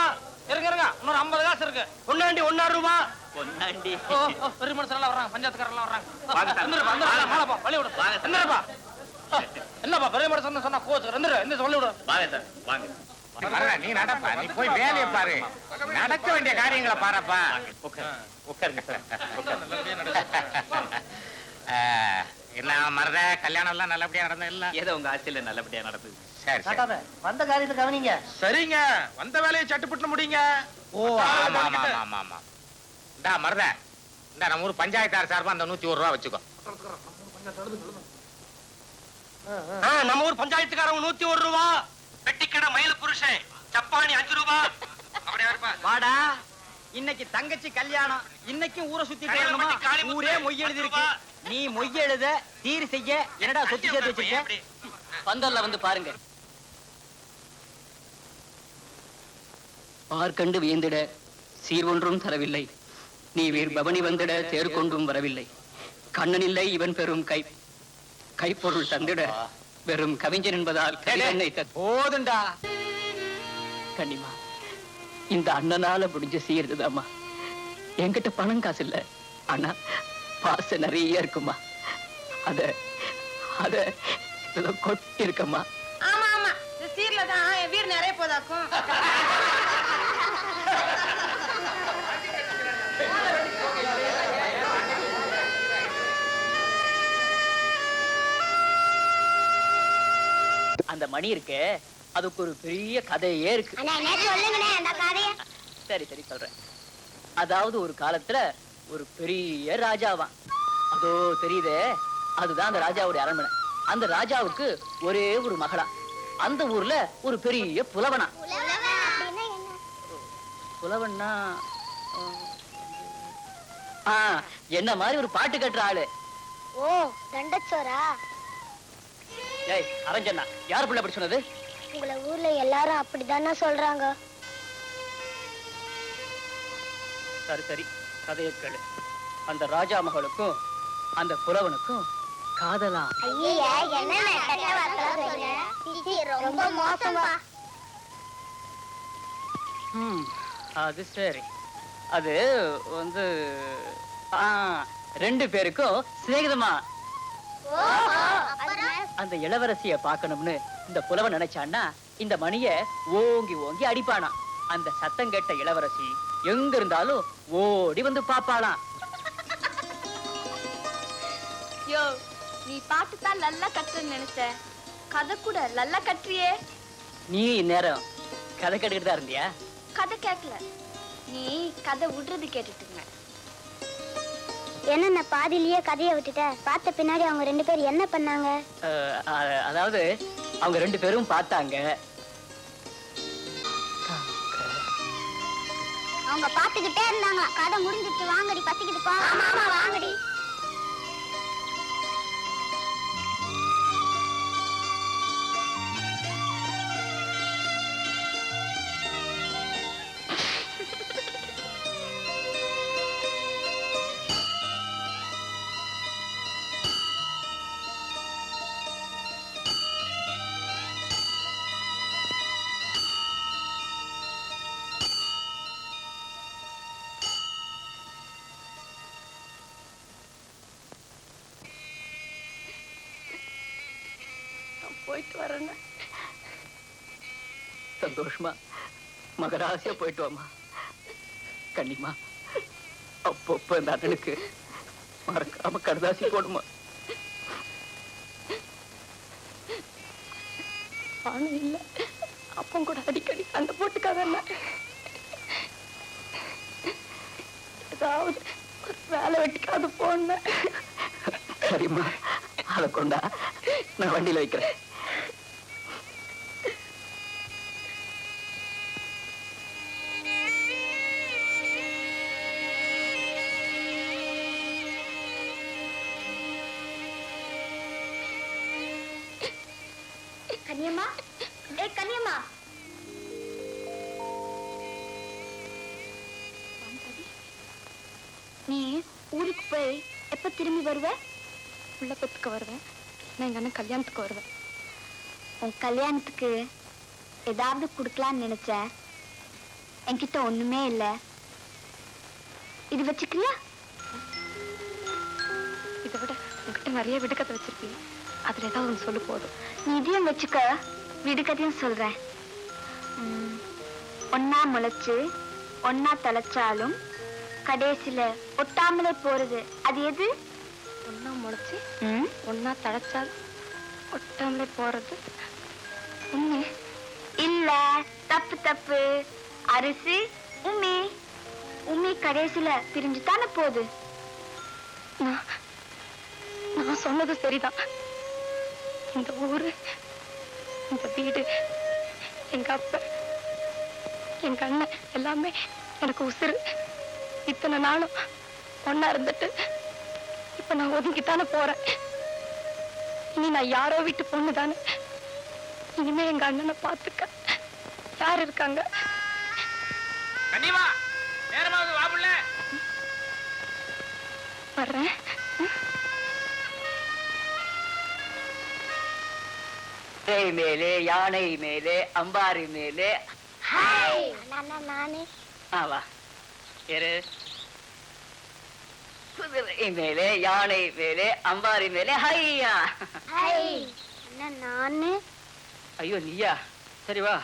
இருங்க இன்னொரு 50 காசு இருக்கு. பொன்னாண்டி 1 ரூபா. பொன்னாண்டி பெரிய மனுஷன் வர்றாங்க, பஞ்சாயத்துக்காரலாம் வர்றாங்க. வழி விடு. என்னப்பா பெரிய மனுஷன் சொன்னா கோச்சு எந்த சொல்லி விடு. நீ நடப்பா, நீ போய் வேலையை பாரு, நடக்க வேண்டிய காரியங்களை பாருப்பா. என்ன மருத கல்யாணம் எல்லாம் நல்லபடியா நடந்தது இல்ல? ஏதோ உங்க ஆட்சியில நல்லபடியா நடந்தது. சரி வந்த காரியத்தை கவனிங்க. சரிங்க, வந்த வேலையை சட்டுப்பட்டு முடியுங்க. ஓ ஆமா ஆமா ஆமா ஆமா. இந்தா மருத, இந்த நம்ம ஊர் பஞ்சாயத்தார் சார்பா அந்த 101 ரூபா வச்சுக்கோ. நம்ம ஊர் பஞ்சாயத்துக்காரங்க 101 ரூபா. வெட்டிக்கடை மயில் புருஷன் சப்பானி 5 ரூபா. வாடா, இன்னைக்கு தங்கச்சி கல்யாணம், இன்னைக்கும் ஊரை சுத்திட்டு வரணுமா? ஊரே மொய் எழுதி இருக்கு. நீ மொய் எழுத தீர் செய்ய என்னடா சொத்து சேர்த்து வச்சிருக்க? பந்தல்ல வந்து பாருங்க. பார்க்கண்டு வியந்திட சீர் ஒன்றும் தரவில்லை, நீ வீர் பவனி வந்திட தேர்கொண்டும் வரவில்லை. கண்ணன் இல்லை இவன் பெரும் கைப்பொருள் தந்திட வெறும் கவிஞன் என்பதால் போதுண்டா. கண்ணிமா, இந்த அண்ணனால முடிஞ்ச செய்யறதுதாம்மா. என்கிட்ட பணம் காசு இல்ல, ஆனா பாச நிறைய இருக்குமா. அத கொட்டி இருக்கம்மா. ஆமா ஆமா, இந்த சீர்ல தான் என் வீடு நிறைய போதாக்கும். அந்த மணி இருக்கு, அதுக்கு ஒரு பெரிய கதையே இருக்கு. சரி சரி சொல்றேன். அதாவது ஒரு காலத்துல ஒரு பெரிய ராஜாவான். அதோ தெரியுதே, அதுதான் அந்த ராஜாவுடைய அரண்மனை. அந்த ராஜாவுக்கு ஒரே ஒரு மகளா. அந்த ஊர்ல ஒரு பெரிய புலவனா. புலவன்னா என்ன மாதிரி ஒரு பாட்டு கட்டுற ஆளு. ஓ, தண்டச்சோரா? ஏய் அரஞ்சண்ணா, யார் பிள்ளை அப்படி சொன்னது? உங்களை ஊர்ல எல்லாரும் அப்படிதானே சொல்றாங்க. சரி சரி, கதையை கேளு. அந்த ராஜா மகளுக்கும் அந்த புலவனுக்கும் காதலாம். ரொம்ப மோசமா. அது சரி. அது வந்து ரெண்டு பேருக்கும் சிநேகிதமா. அந்த இளவரசிய பார்க்கணும்னு இந்த புலவன் நினைச்சான்னா இந்த மணிய ஓங்கி ஓங்கி அடிப்பானா. அந்த சத்தம் கேட்ட இளவரசி எங்க இருந்தாலும் ஓடி வந்து பாப்பாளாம். யோ, நீ பாட்டு தான் நல்லா கட்டுறன்னு நினைச்ச, கதை கூட நல்லா கட்டுறியே. நீ இந்நேரம் கதை கேட்டுக்கிட்டு தான் இருந்தியா? கதை கேட்கல, நீ கதை விடுறது கேட்டுட்டு இருந்த. என்ன பாதியிலேயே கதையை விட்டுட்ட? பார்த்த பின்னாடி அவங்க ரெண்டு பேரும் என்ன பண்ணாங்க? அதாவது அவங்க ரெண்டு பேரும் பார்த்தாங்க. அவங்க பார்த்துக்கிட்டே இருந்தாங்க. கதை முடிஞ்சிட்டு வாங்கடி, பசிக்குது போ. ஆமா வாங்கடி. போயிட்டு வரேன். சந்தோஷமா மகராசியா போயிட்டு வாமா. கண்ணிமா, அப்பப்ப இந்த அண்ணனுக்கு மறக்காம கடுதாசி போடுமா. பணம் இல்ல, அப்போ கூட அடிக்கடி சண்டை போட்டுக்காத. ஏதாவது ஒரு வேலை வெட்டிக்காது போன. சரிம்மா, அதை கொண்டா நான் வண்டியில வைக்கிறேன். கன்னியம்மா, ஏ கன்னியம்மா. நீ ஊருக்கு போய் எப்ப திரும்பி வருவ? உள்ளப்பத்துக்கு வருவேன், நான் எங்க அண்ணன் கல்யாணத்துக்கு வருவேன். உன் கல்யாணத்துக்கு ஏதாவது கொடுக்கலான்னு நினைச்சேன். என்கிட்ட ஒண்ணுமே இல்ல. இது வச்சுக்கிறியா? இதை விட உங்ககிட்ட நிறைய விடுகதை வச்சிருக்கீங்க, அதுல ஏதாவது ஒன்று சொல்லு போதும். நீ இதையும் வச்சுக்க, விடுகதையும் சொல்றேன். ஒன்னா முளைச்சு ஒன்னா தலைச்சாலும் கடைசியில ஒட்டாமலே போறது, அது எது? ஒன்னா முளைச்சு ஒன்னா தழைச்சால் ஒட்டாமலே போறது உண்மை இல்ல. தப்பு தப்பு. அரிசி உமி. உமி கடைசியில பிரிஞ்சுதானே போகுது. நான் சொன்னது சரிதான். இந்த ஊரு, இந்த வீடு, எங்க அப்பா, எங்க அண்ணன் எல்லாமே எனக்கு உசுறு. இத்தனை நாளும் ஒன்னா இருந்துட்டு இப்ப நான் ஒதுங்கித்தானே போறேன். இனி நான் யாரோ வீட்டு பொண்ணு தானே. இனிமே எங்க அண்ணனை பார்த்துக்க யார் இருக்காங்க? கண்டிப்பா நேரமாவது வாப்புல. வர்றேன். மேலே யானை மேலே அம்பாரி மேலே நானே வா இரு. குதிரை மேலே யானை மேலே அம்பாரி மேலே ஹையா. நானு ஐயோ நீயா, சரி வா.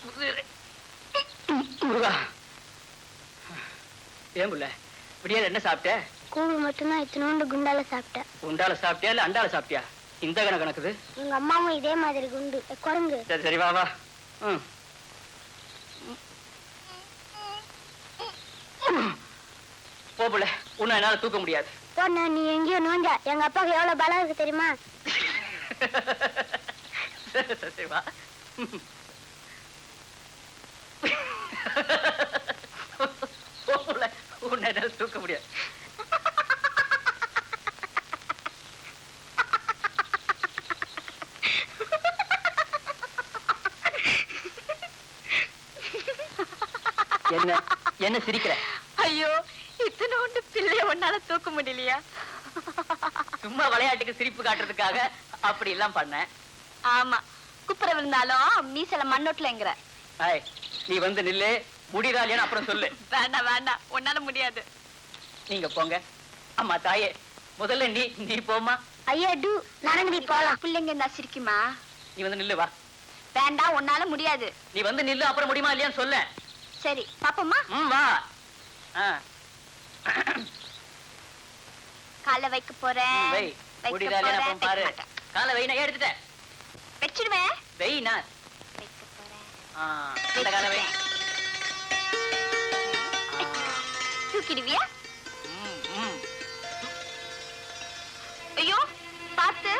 குதிரை முருகா. ஏன் புள்ள விடியால என்ன சாப்பிட்ட? கூழ் மட்டும்தான் இத்தினோண்டு குண்டால சாப்பிட்டேன். உண்டால சாப்பிட்டியா இல்ல அண்டால சாப்பிட்டியா? இந்த கணக்குது. எங்க அம்மாவும் இதே மாதிரி குண்டு குரங்கு. சரி சரி வா வா. போ புள்ள, உன்னை என்னால தூக்க முடியாது. போன நீ எங்கேயோ நோஞ்சா, எங்க அப்பாவுக்கு எவ்வளவு பலம் இருக்கு தெரியுமா? சரி வா. உன்னை என்னால தூக்க முடியாது. என்ன என்ன சிரிக்கிற? ஐயோ, இத்தனோண்டு பிள்ளைய ஒன்னால தூக்க முடியலையா? சும்மா விளையாட்டுக்கு சிரிப்பு காட்டுறதுக்காக அப்படி எல்லாம் பண்ண. ஆமா, குப்புற விழுந்தாலும் மீசல மண்ணோட்டலங்கிற. நீ வந்து நில்லு, முடியறாளியான்னு அப்புறம் சொல்லு. வேண்டாம் வேண்டாம், உன்னால முடியாது. நீங்க போங்க. அம்மா தாயே, முதல்ல நீ போமா. ஐயா டூ நடங்கடி போலாம். பிள்ளைங்க இருந்தா சிரிக்குமா? நீ வந்து நில்லு வா. வேண்டாம், உன்னால முடியாது. நீ வந்து நில்லு, அப்புறம் முடியுமா இல்லையான்னு சொல்ல. சரி பாப்போமா? வா. காலை வைக்க போறேன். வை. முடியறாளியான்னு அப்புறம் பாரு. காலை வை, நான் எடுத்துட்டேன். வச்சிடுவேன். வெயினா வைக்க போறேன். இந்த காலை வை. தூக்கிடுவியா? ஐயோ பார்த்து.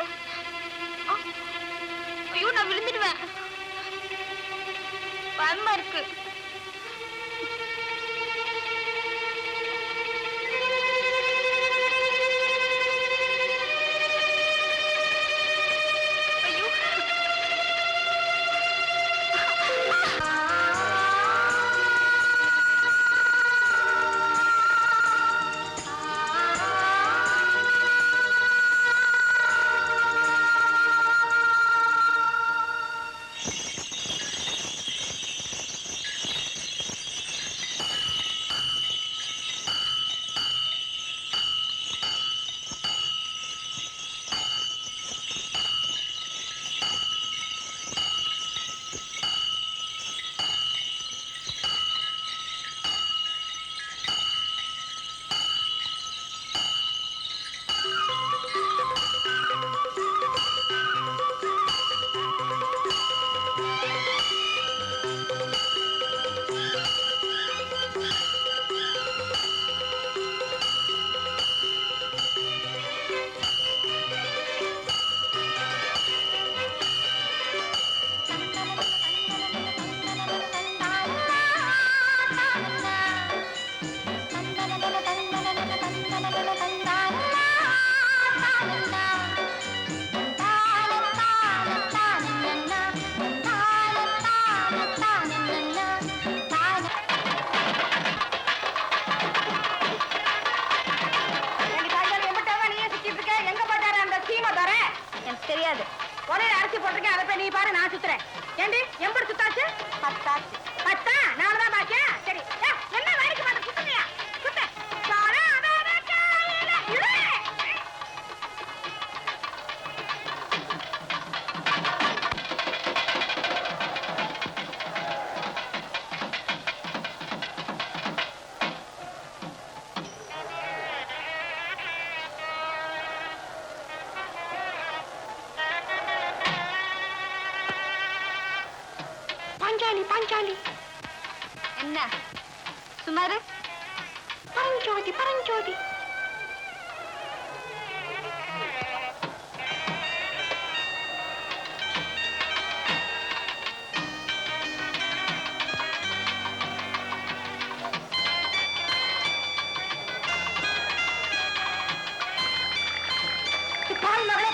ஐயோ நான் விழுந்துடுவேன். பயமா இருக்கு. ஐயோ தெரியாது. ஒரே அரிசி போட்டிருக்கேன், அதை போய் நீ பாரு, நான் சுத்துறேன். ஏண்டி எம்படி சுத்தாச்சு? 10 ஆச்சு. 10? 4 தான் பாக்கியா? சரி. என்ன வேலைக்கு மாட்ட சுத்துறியா? சுத்த. பாஞ்சாலி. என்ன சுமாரு? பரஞ்சோதி.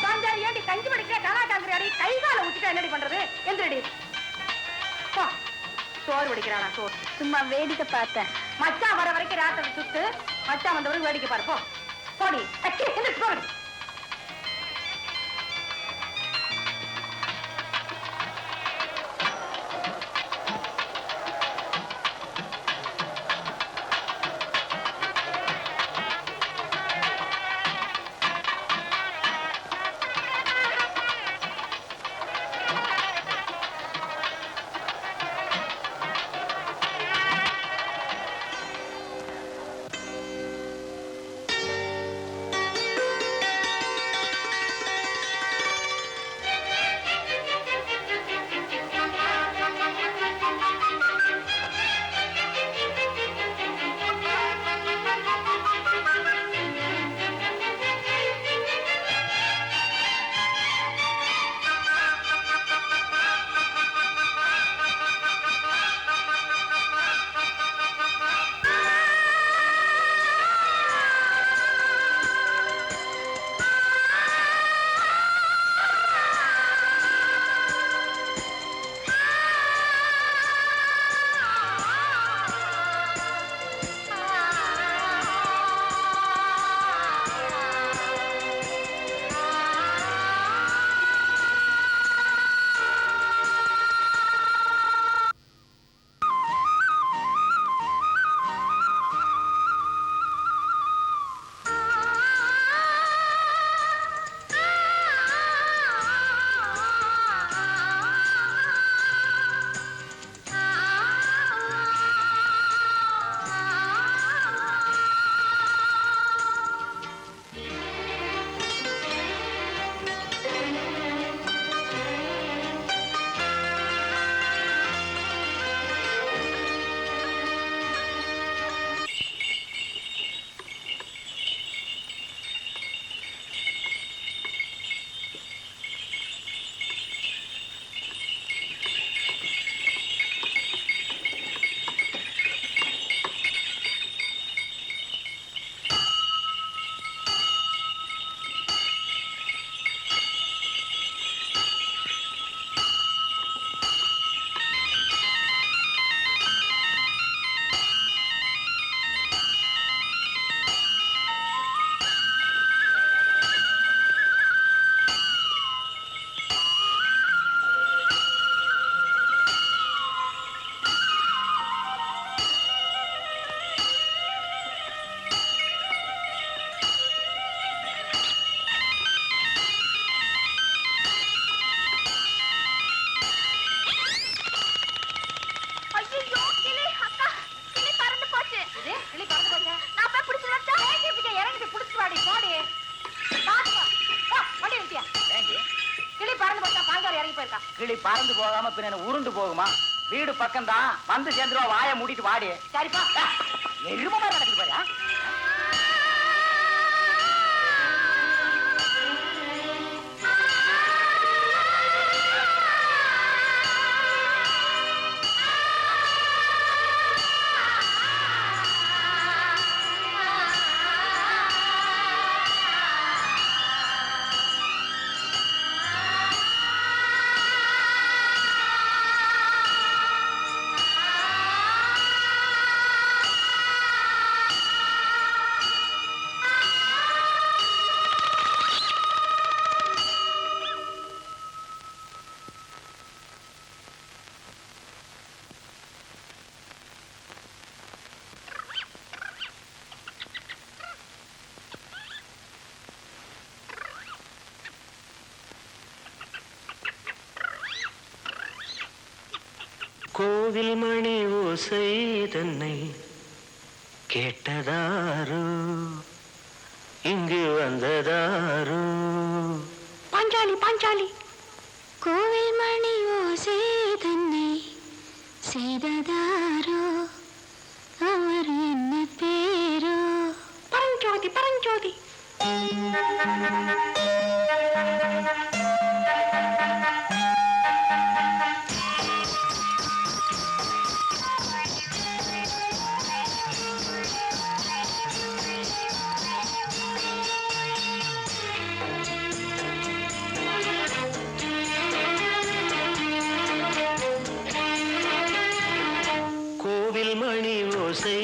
பாஞ்சாலி ஏண்டி கஞ்சி படிக்கிற கலாட்டாங்கிற கை கால ஊத்திட்டா என்னடி பண்றது? எந்திரடி. சோறு பிடிக்கிறானா? சோறு சும்மா வேடிக்கை பார்த்தேன். மச்சான் வர வரைக்கும் ராத்திரி சுத்து, மச்சான் வந்த வரைக்கும் வேடிக்கை பாரு. போ போடி. போடி. கிளி பறந்து போகாம பின்ன உருண்டு போகுமா? வீடு பக்கம் தான், வந்து சேர்ந்துருவா. வாயை மூடிட்டு வாடி. சரிப்பா. எரும மாதிரி நடக்குது பாரு. கோவில் மணி ஓசை தன்னை கேட்டதாரோ, இங்கு வந்ததாரோ? பாஞ்சாலி பாஞ்சாலி. கோவில் மணி ஓசை தன்னை செய்ததாரோ, அவர் என்ன பேரோ? பரஞ்சோதி பரஞ்சோதி. மணி ஓசை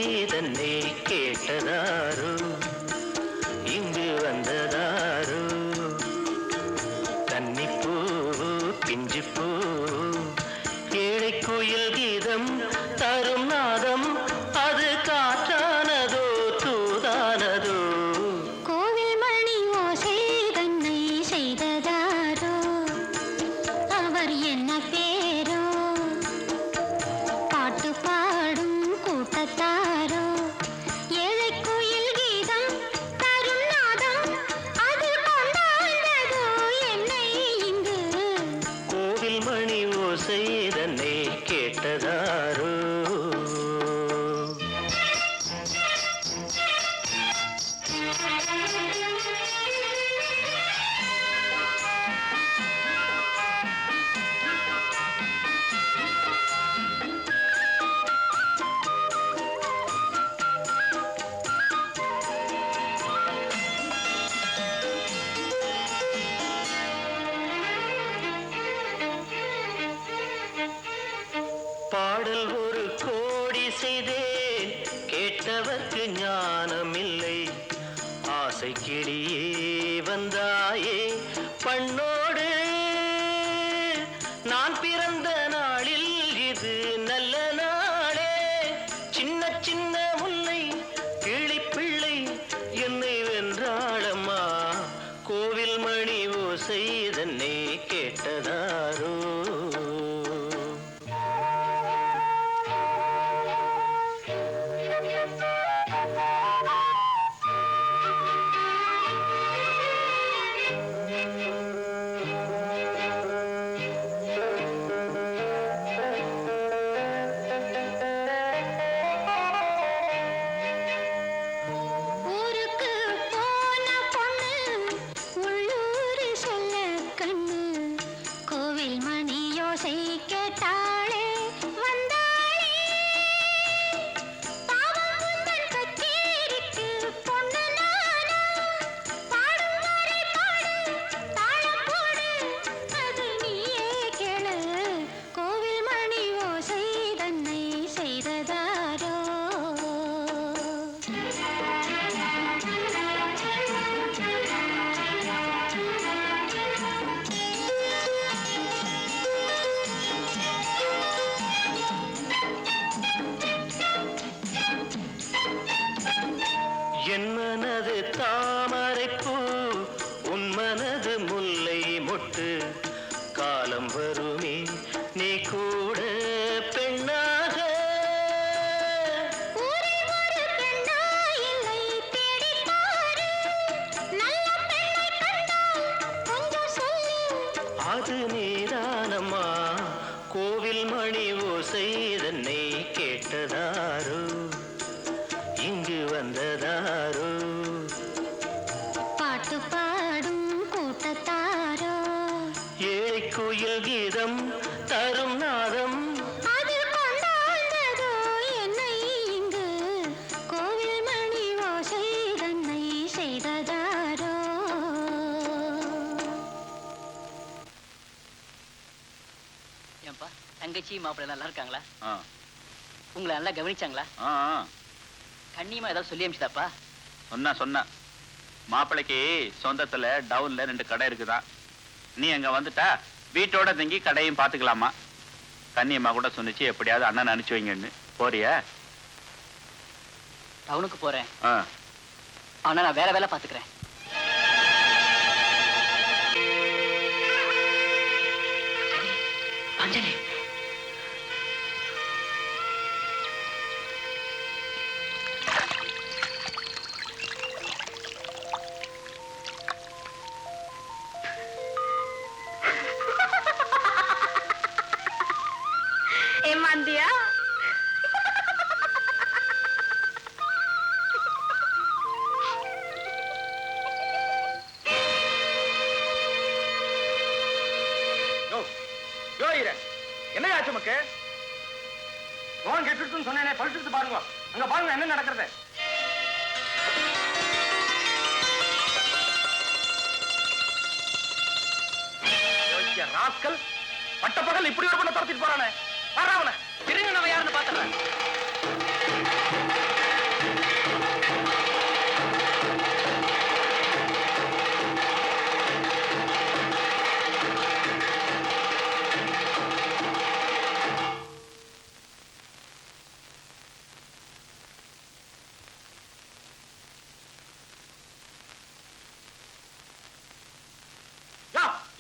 பாடல் ஒரு கோடி செய்தேன் கேட்டவர்க்கு ஞானம் இல்லை ஆசை கிளியே வந்தாயே பண்ணோடு நான் பிறந்த நாளில் இது நல்ல நாளே சின்ன சின்ன முல்லை கிளிப்பிள்ளை என்னை வென்றாளம்மா கோவில் மணி ஓசை தன்னை கேட்டதாரோ ஊருக்கு போன பொண்ணு உள்ளூர் சொல்ல கண்ணு கோவில் மணி யோசை கேட்டாளே வந்தாளே பாவம் உந்தன் கச்சேரிக்கு பொண்ணு நானா பாடும் வரை பாடு தாளம் போடு அது நீயே கேளு கோவில் மணி யோசை தன்னை செய்ததாரோ என் மனது தாமரைப்பூ உன் மனது முல்லை மொட்டு காலம் வருமே நீ கூட பெண்ணாக ஊரில் ஒரு பெண்ணா இல்லை தேடிப் பாரு நல்ல பெண்ணை கண்டால் கொஞ்சம் சொல்லு அது நீதானம்மா கோவில் மணி ஓசை தன்னை கேட்டதாரோ இங்கு வந்ததாரோ பாட்டு பாடும் கூட்டத்தாரோ ஏழை கோயில் கீதம் தரும் நாதம் அது கொண்டாந்ததோ என்னை இங்கு கோவில் மணி ஓசை தன்னை செய்ததாரோ ஏன்பா தங்கச்சி மாப்பிள்ளை நல்லா இருக்காங்களா உங்களை நல்லா கவனிச்சாங்களா கண்ணியமா ஏதாவது சொல்லி அமிச்சுதாப்பா சொன்ன மாப்பிளைக்கு சொந்தத்துல டவுன்ல 2 கடை இருக்குதான் நீ அங்க வந்துட்டா வீட்டோட தங்கி கடையும் பாத்துக்கலாமா கண்ணியம்மா கூட சொன்னிச்சு எப்படியாவது அண்ணன் அனுப்பிச்சு வைங்கன்னு போறியா டவுனுக்கு போறேன் ஆ. ஆனா நான் வேற வேலை பாத்துக்கிறேன் அஞ்சலி ஏமாந்தியா? என்ன ஆச்சு மக்கு போன் கெட்டுன்னு சொன்னேனே பழிச்சுட்டு பாருங்க அங்க பாருங்க என்ன நடக்கிறது ராஸ்கல் பட்டப்பகல் இப்படி ஒரு பண்ண துரத்திட்டு போறானே வர்றவன திருங்க நம்ம யாருன்னு பாத்துறேன்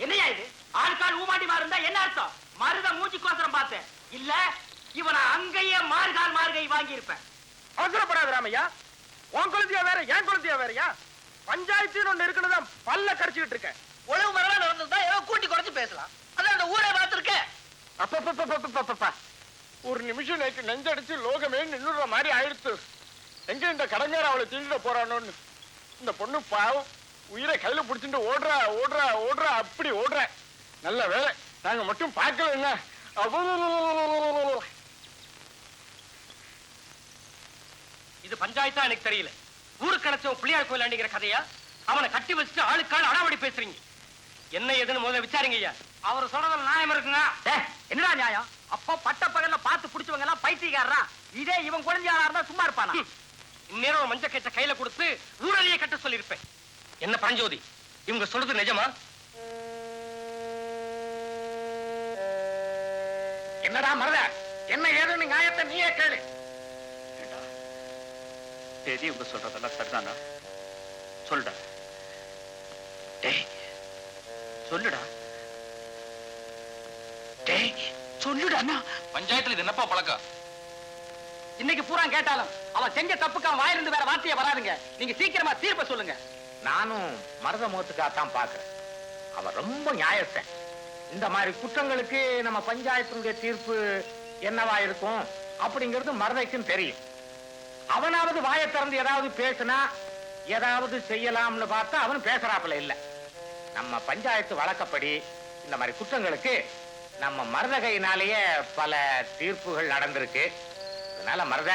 என்னையா இது ஆள்கால் ஊமாட்டி இருந்தா என்ன அர்த்தம் மருத மூச்சுக்கோசரம் பார்த்தேன் இல்ல இவனை அங்கேயே மார்கை வாங்கி இருப்பேன் அவசரப்படாத ராமையா உன் குழந்தையா வேற என் குழந்தையா வேறயா பஞ்சாயத்து ஒண்ணு இருக்குன்னு பல்ல கடிச்சுக்கிட்டு இருக்கேன் ஒழுங்கு மரலாம் நடந்ததுதான் ஏதோ கூட்டி குறைச்சு பேசலாம் அதான் அந்த ஊரை பார்த்திருக்கேன் அப்பப்பா ஒரு நிமிஷம் நேற்று நெஞ்சடிச்சு லோகமே நின்னுற மாதிரி ஆயிடுத்து எங்க இந்த கடங்கார அவளை தீண்டிட போறானோன்னு இந்த பொண்ணு பாவம் உயிரை கையில பிடிச்சிட்டு ஓடுறா ஓடுறா ஓடுறா அப்படி ஓடுற. நல்ல வேலை நாங்க மட்டும் பார்க்கல. என்ன இது பஞ்சாயத்தா எனக்கு தெரியல. ஊருக்கு கிடைச்சவன் பிள்ளையார் கோயில் அடிக்கிற கதையா? அவனை கட்டி வச்சுட்டு ஆளுக்காள் அடாவடி பேசுறீங்க. என்ன ஏதுன்னு முதல்ல விசாரிங்க ஐயா. அவர் சொல்றதுல நியாயம் இருக்குங்க. என்னடா நியாயம்? அப்போ பட்ட பகல்ல பார்த்து பிடிச்சவங்க எல்லாம் பைத்தியக்காரரா? இதே இவன் குழந்தையாரா இருந்தா சும்மா இருப்பானா? இந்நேரம் மஞ்ச கட்ட கையில கொடுத்து ஊரலியை கட்ட சொல்லியிருப்பேன். என்ன பரஞ்சோதி, இவங்க சொல்றது நிஜமா? என்னடா மருத, என்ன ஏதுன்னு நியாயத்தை நீயே கேளு. தேதி இவங்க சொல்றதெல்லாம் சரிதானா? சொல்லுடா. டேய் சொல்லுடா. டேய் சொல்லுடா. பஞ்சாயத்துல இது என்னப்பா பழக்கம்? இன்னைக்கு பூரா கேட்டாலும் அவன் செஞ்ச தப்புக்கு அவன் வாயிலிருந்து வேற வார்த்தையே வராதுங்க. நீங்க சீக்கிரமா தீர்ப்ப சொல்லுங்க. நானும் மருத முகத்துக்காகத்தான் பாக்குறேன். அவன் ரொம்ப நியாயத்தன். இந்த மாதிரி குற்றங்களுக்கு நம்ம பஞ்சாயத்தினுடைய தீர்ப்பு என்னவா இருக்கும் அப்படிங்கிறது மருதைக்கும் தெரியும். அவனாவது வாயை திறந்து ஏதாவது பேசினா ஏதாவது செய்யலாம்னு பார்த்தா அவன் பேசுறாப்புல இல்ல. நம்ம பஞ்சாயத்து வழக்கப்படி இந்த மாதிரி குற்றங்களுக்கு நம்ம மருத கையினாலேயே பல தீர்ப்புகள் நடந்திருக்கு. அதனால மருத,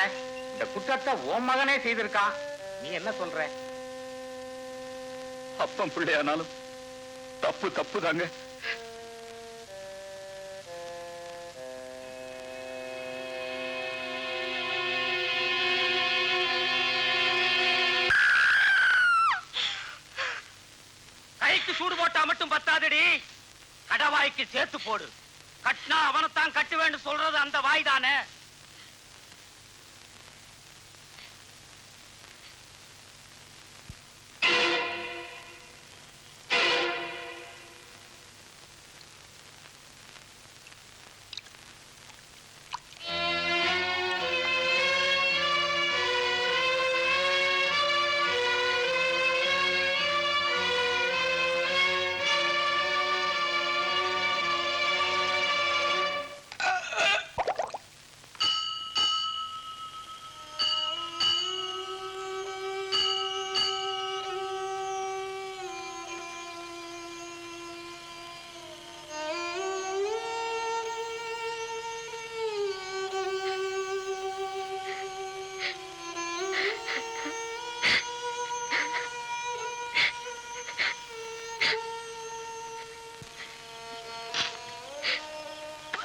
இந்த குற்றத்தை உன் மகனே செய்திருக்கான். நீ என்ன சொல்ற? அப்பம் பிள்ளையானாலும் தப்பு தப்பு தாங்க. கைக்கு சூடு போட்டா மட்டும் பத்தாதடி, கடவாய்க்கு சேர்த்து போடு. கட்டினா அவனைத்தான் கட்டு வேண்டும் சொல்றது அந்த வாய் தானே.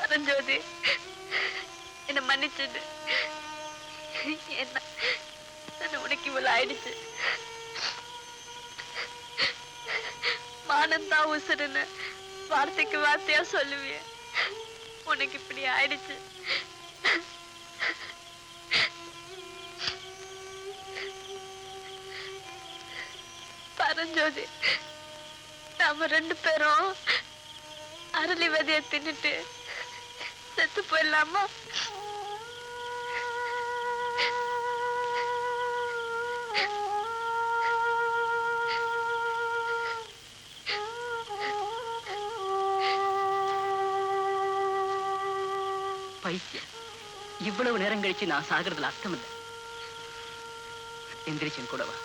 பரஞ்சோதி, என்ன மன்னிச்சிடு. என்ன உனக்கு இவ்வளவு ஆயிடுச்சு. மானந்தா உசுருன்னு வார்த்தைக்கு வார்த்தையா சொல்லுவிய. உனக்கு இப்படி ஆயிடுச்சு. பரஞ்சோதி, நாம ரெண்டு பேரும் அரளி விதைய தின்னுட்டு செத்து போயிடலாமா? பைத்தியம், இவ்வளவு நேரம் கழிச்சு நான் சாகிறதுல அர்த்தம் இல்லை. எந்திரிச்சன் கூடவா?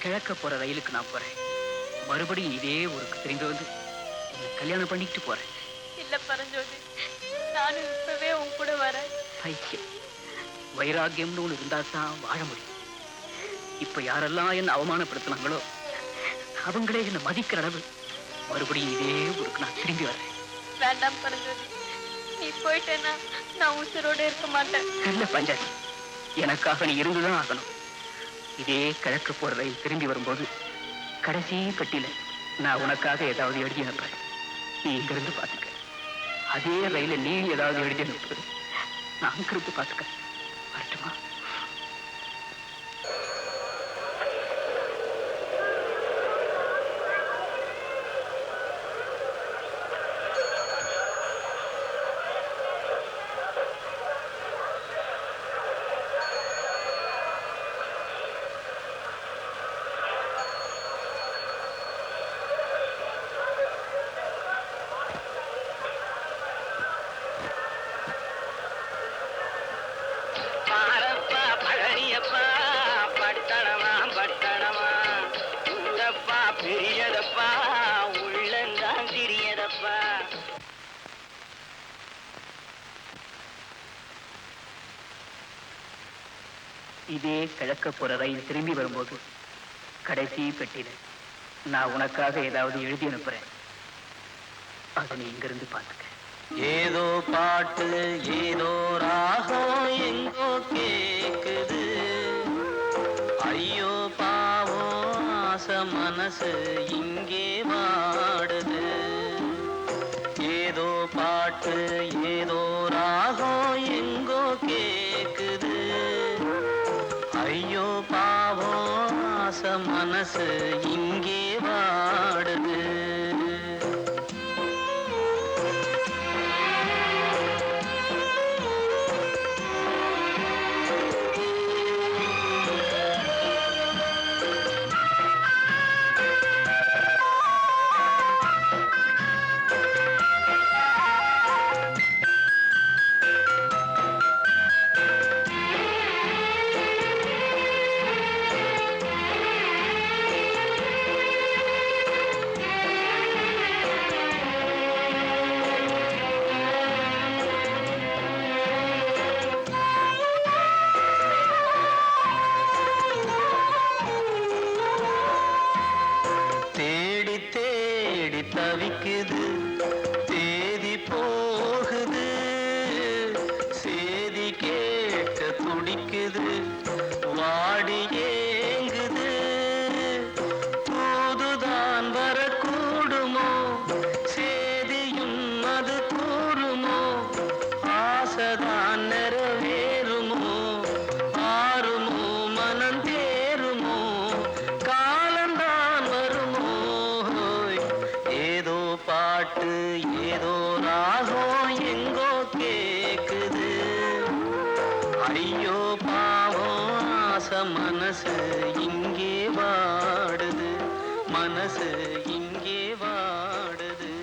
கிழக்க போற ரயிலுக்கு நான் போறேன். மறுபடியும் இதே ஊருக்கு திரும்பி வந்து கல்யாணம் பண்ணிட்டு போறேன். இல்ல பரஞ்சோதி, நானும் இப்பவே உன் கூட வரேன். பைத்தியம், வைராக்கியம்னு ஒண்ணு இருந்தா தான் வாழ முடியும். இப்ப யாரெல்லாம் என்ன அவமானப்படுத்தினாங்களோ அவங்களே என்ன மதிக்கிற அளவு மறுபடியும் இதே ஊருக்கு நான் திரும்பி வர்றேன். வேண்டாம் பரஞ்சோதி, நீ போயிட்டேன்னா நான் உசுரோட இருக்க மாட்டேன். இல்ல பஞ்சாயத்து, எனக்காக நீ இருந்துதான் ஆகணும். இதே கிழக்கு போற ரயில் திரும்பி வரும்போது கடைசி கட்டில நான் உனக்காக ஏதாவது எழுதி அனுப்புறேன். நீ இங்கிருந்து பாத்துக்க. அதே ரயில நீ ஏதாவது எழுதி அனுப்பு. நான் அங்கிருந்து பாத்துக்க. வரட்டுமா? இதே கிழக்க போற ரயில் திரும்பி வரும்போது கடைசி பெட்டியில நான் உனக்காக ஏதாவது எழுதி அனுப்புறேன். அதை நீ இங்கிருந்து பார்த்துக்க. ஏதோ பாட்டு ஏதோ ராகம் எங்கோ கேக்குது, ஐயோ பாவம் ஆசை மனசு இங்கே வாடுது. ஏதோ பாட்டு ஏதோ ராகம் எங்கோ கேக்குது, ஐயோ பாவம் ஆசை மனசு இங்கே வாடுது. தவிக்குது தேதி போகுது, சேதி கேட்க துடிக்குது, வாடி ஏங்குது. தூதுதான் வரக்கூடுமோ, சேதியும் அது கூறுமோ, ஆசைதான் நிறைவேறுமோ, ஆறுமோ மனம் தேருமோ, காலந்தான் வருமோ. ஏதோ பாட்டு ஏதோ ராகம் எங்கோ கேக்குது, ஐயோ பாவம் ஆசை மனசு இங்கே வாடுது, மனசு இங்கே வாடுது.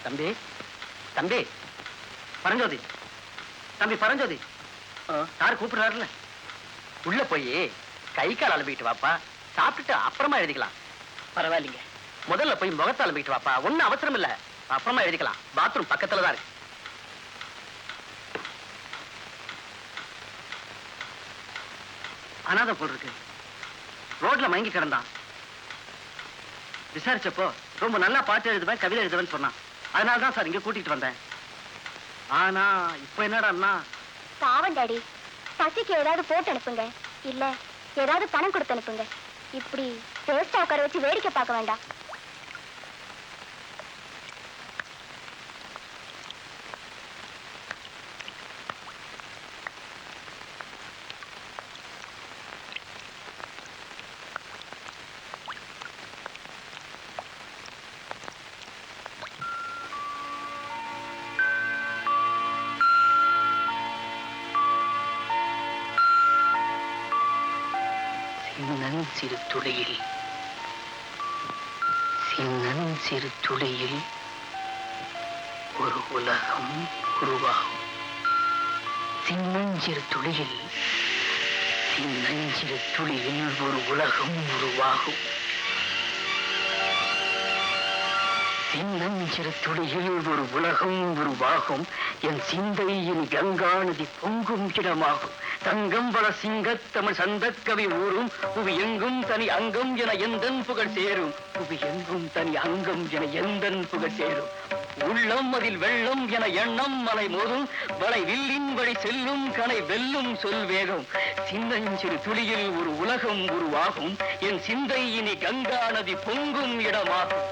தம்பி தம்பி பரஞ்சோதி, தம்பி பரஞ்சோதி, யார் கூப்பிடுறாருல? உள்ள போய் கை கால் அலம்பிட்டு வாப்பா, சாப்பிட்டுட்டு அப்புறமா எழுதிக்கலாம். பரவாயில்லைங்க, முதல்ல போய் முகத்தை அலம்பிட்டு வாப்பா, ஒன்னும் அவசரம் இல்ல, அப்புறமா எழுதிக்கலாம். பாத்ரூம் பக்கத்துல தான் இருக்கு. அனாதை போல் இருக்கு, ரோட்ல மயங்கி கிடந்தான். விசாரிச்சப்போ ரொம்ப நல்லா பாட்டு எழுதுவேன் கவிதை எழுதுவேன்னு சொன்னான். அதனாலதான் சார் இங்க கூட்டிட்டு வந்தேன். ஆனா இப்ப என்னடா? பாவம் டாடி, பசிக்கு ஏதாவது போட்டு அனுப்புங்க, இல்ல ஏதாவது பணம் கொடுத்து அனுப்புங்க. இப்படி டேஸ்டா உட்கார வச்சு வேடிக்கை பார்க்க வேண்டாம். சிறு துளியில் சிறு துளியில் ஒரு உலகம் உருவாகும். சின்னஞ்சிறு துளியில் ஒரு உலகம் உருவாகும். சின்னஞ்சிறு துளியில் ஒரு உலகம் உருவாகும். என் சிந்தை இனி கங்கா நதி பொங்கும் இடமாகும். தங்கம் வள சிங்கத்தமிழ் சந்தக்கவி ஊரும் புவி எங்கும் தனி அங்கம் என எந்தன் புகழ் சேரும். புவி எங்கும் தனி அங்கம் என எந்தன் புகழ் சேரும். உள்ளம் அதில் வெள்ளம் என எண்ணம் மலை மோதும். வளை வில்லின் வழி செல்லும் கனை வெல்லும் சொல் வேகம். சின்னஞ்சிறு துளியில் ஒரு உலகம் உருவாகும். என் சிந்தை இனி கங்கா நதி பொங்கும் இடமாகும்.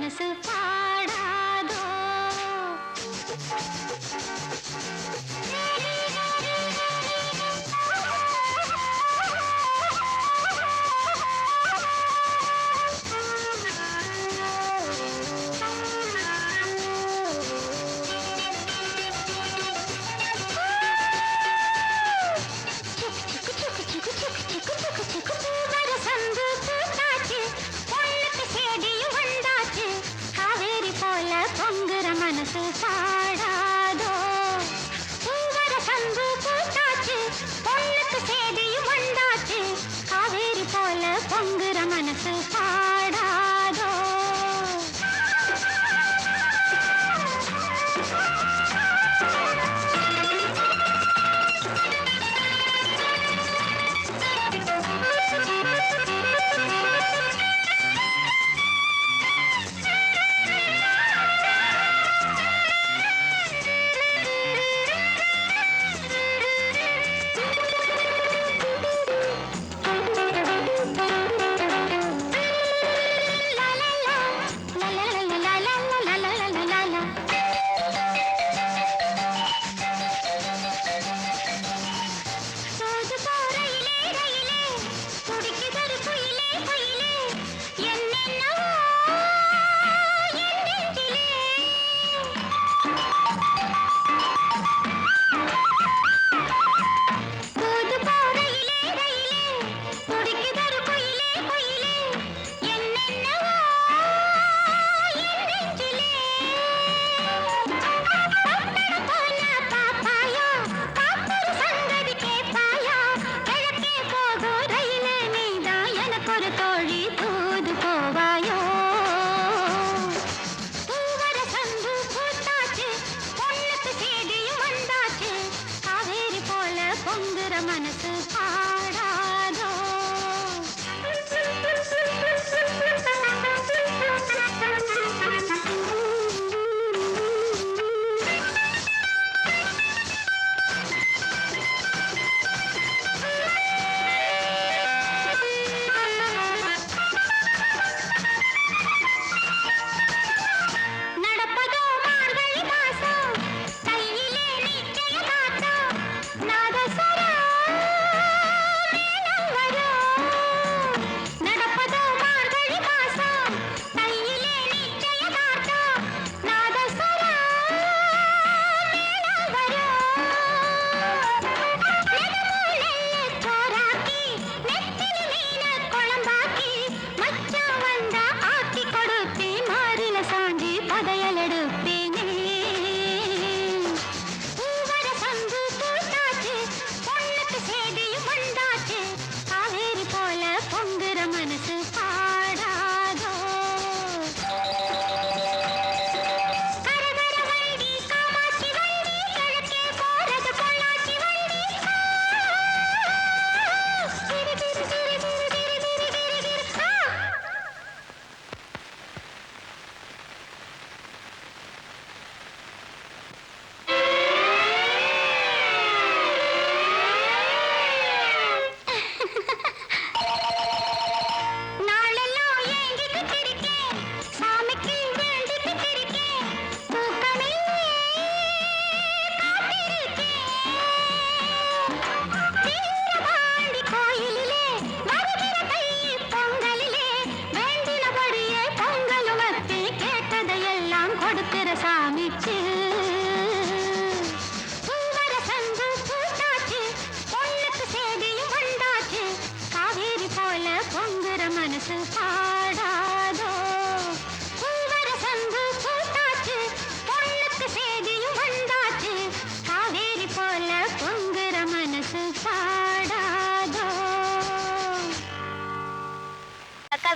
மனசு பாடாதோ மனசு பாடாதோ பூவர சந்து பூத்தாச்சு பொண்ணுக்கு சேதியும் வந்தாச்சு காவேரி போல பொங்குற மனசு பாடாதோ மனசு பாடாதோ நடப்பதோ மார்கழி மாசம் கையிலே நிச்சயதார்த்தம் நாதஸ்வரம் மேளம் வரும் நடப்பதோ மார்கழி மாசம் கையிலே நிச்சயதார்த்தம் நாதஸ்வரம் மேளம் வரும் நெடுமுள்ளெல்ல சோறாக்கி நெத்திலி மீன குழம்பாக்கி மச்சான் வந்தா ஆக்கி கொடுப்பேன் மாறில சாஞ்சி பதையல் எடுப்பேனே பூவர சந்து பூத்தாச்சு பொண்ணுக்கு சேதியும் வந்தாச்சு காவேரி போல பொங்குற மனசு பாடாதோ கரகர வண்டி காமாட்சி வண்டி கிழக்கே போறது பொள்ளாச்சி வண்டி திரி திரி திரி திரி திரி திரி திரி திரி நாளெல்லாம் ஏங்கிக்கிட்டு இருக்கேன் சாமிக்கு வேண்டிக்கிட்டு இருக்கேன் தூக்கமே காத்திருக்கேன் வீரபாண்டி கோயிலிலே வருகிற தை பொங்கலிலே வேண்டினபடியே பொங்கலும் வச்சு கேட்டதையெல்லாம் கொடுக்கிற சாமிக்கு பூவர சந்து பூத்தாச்சு பொண்ணுக்கு சேதியும் வந்தாச்சு காவேரி போல பொங்குற மனசு பாடாதோ பூவர சந்து பூத்தாச்சு பொண்ணுக்கு சேதியும் வந்தாச்சு காவேரி போல பொங்குற மனசு பாடாதோ அக்கா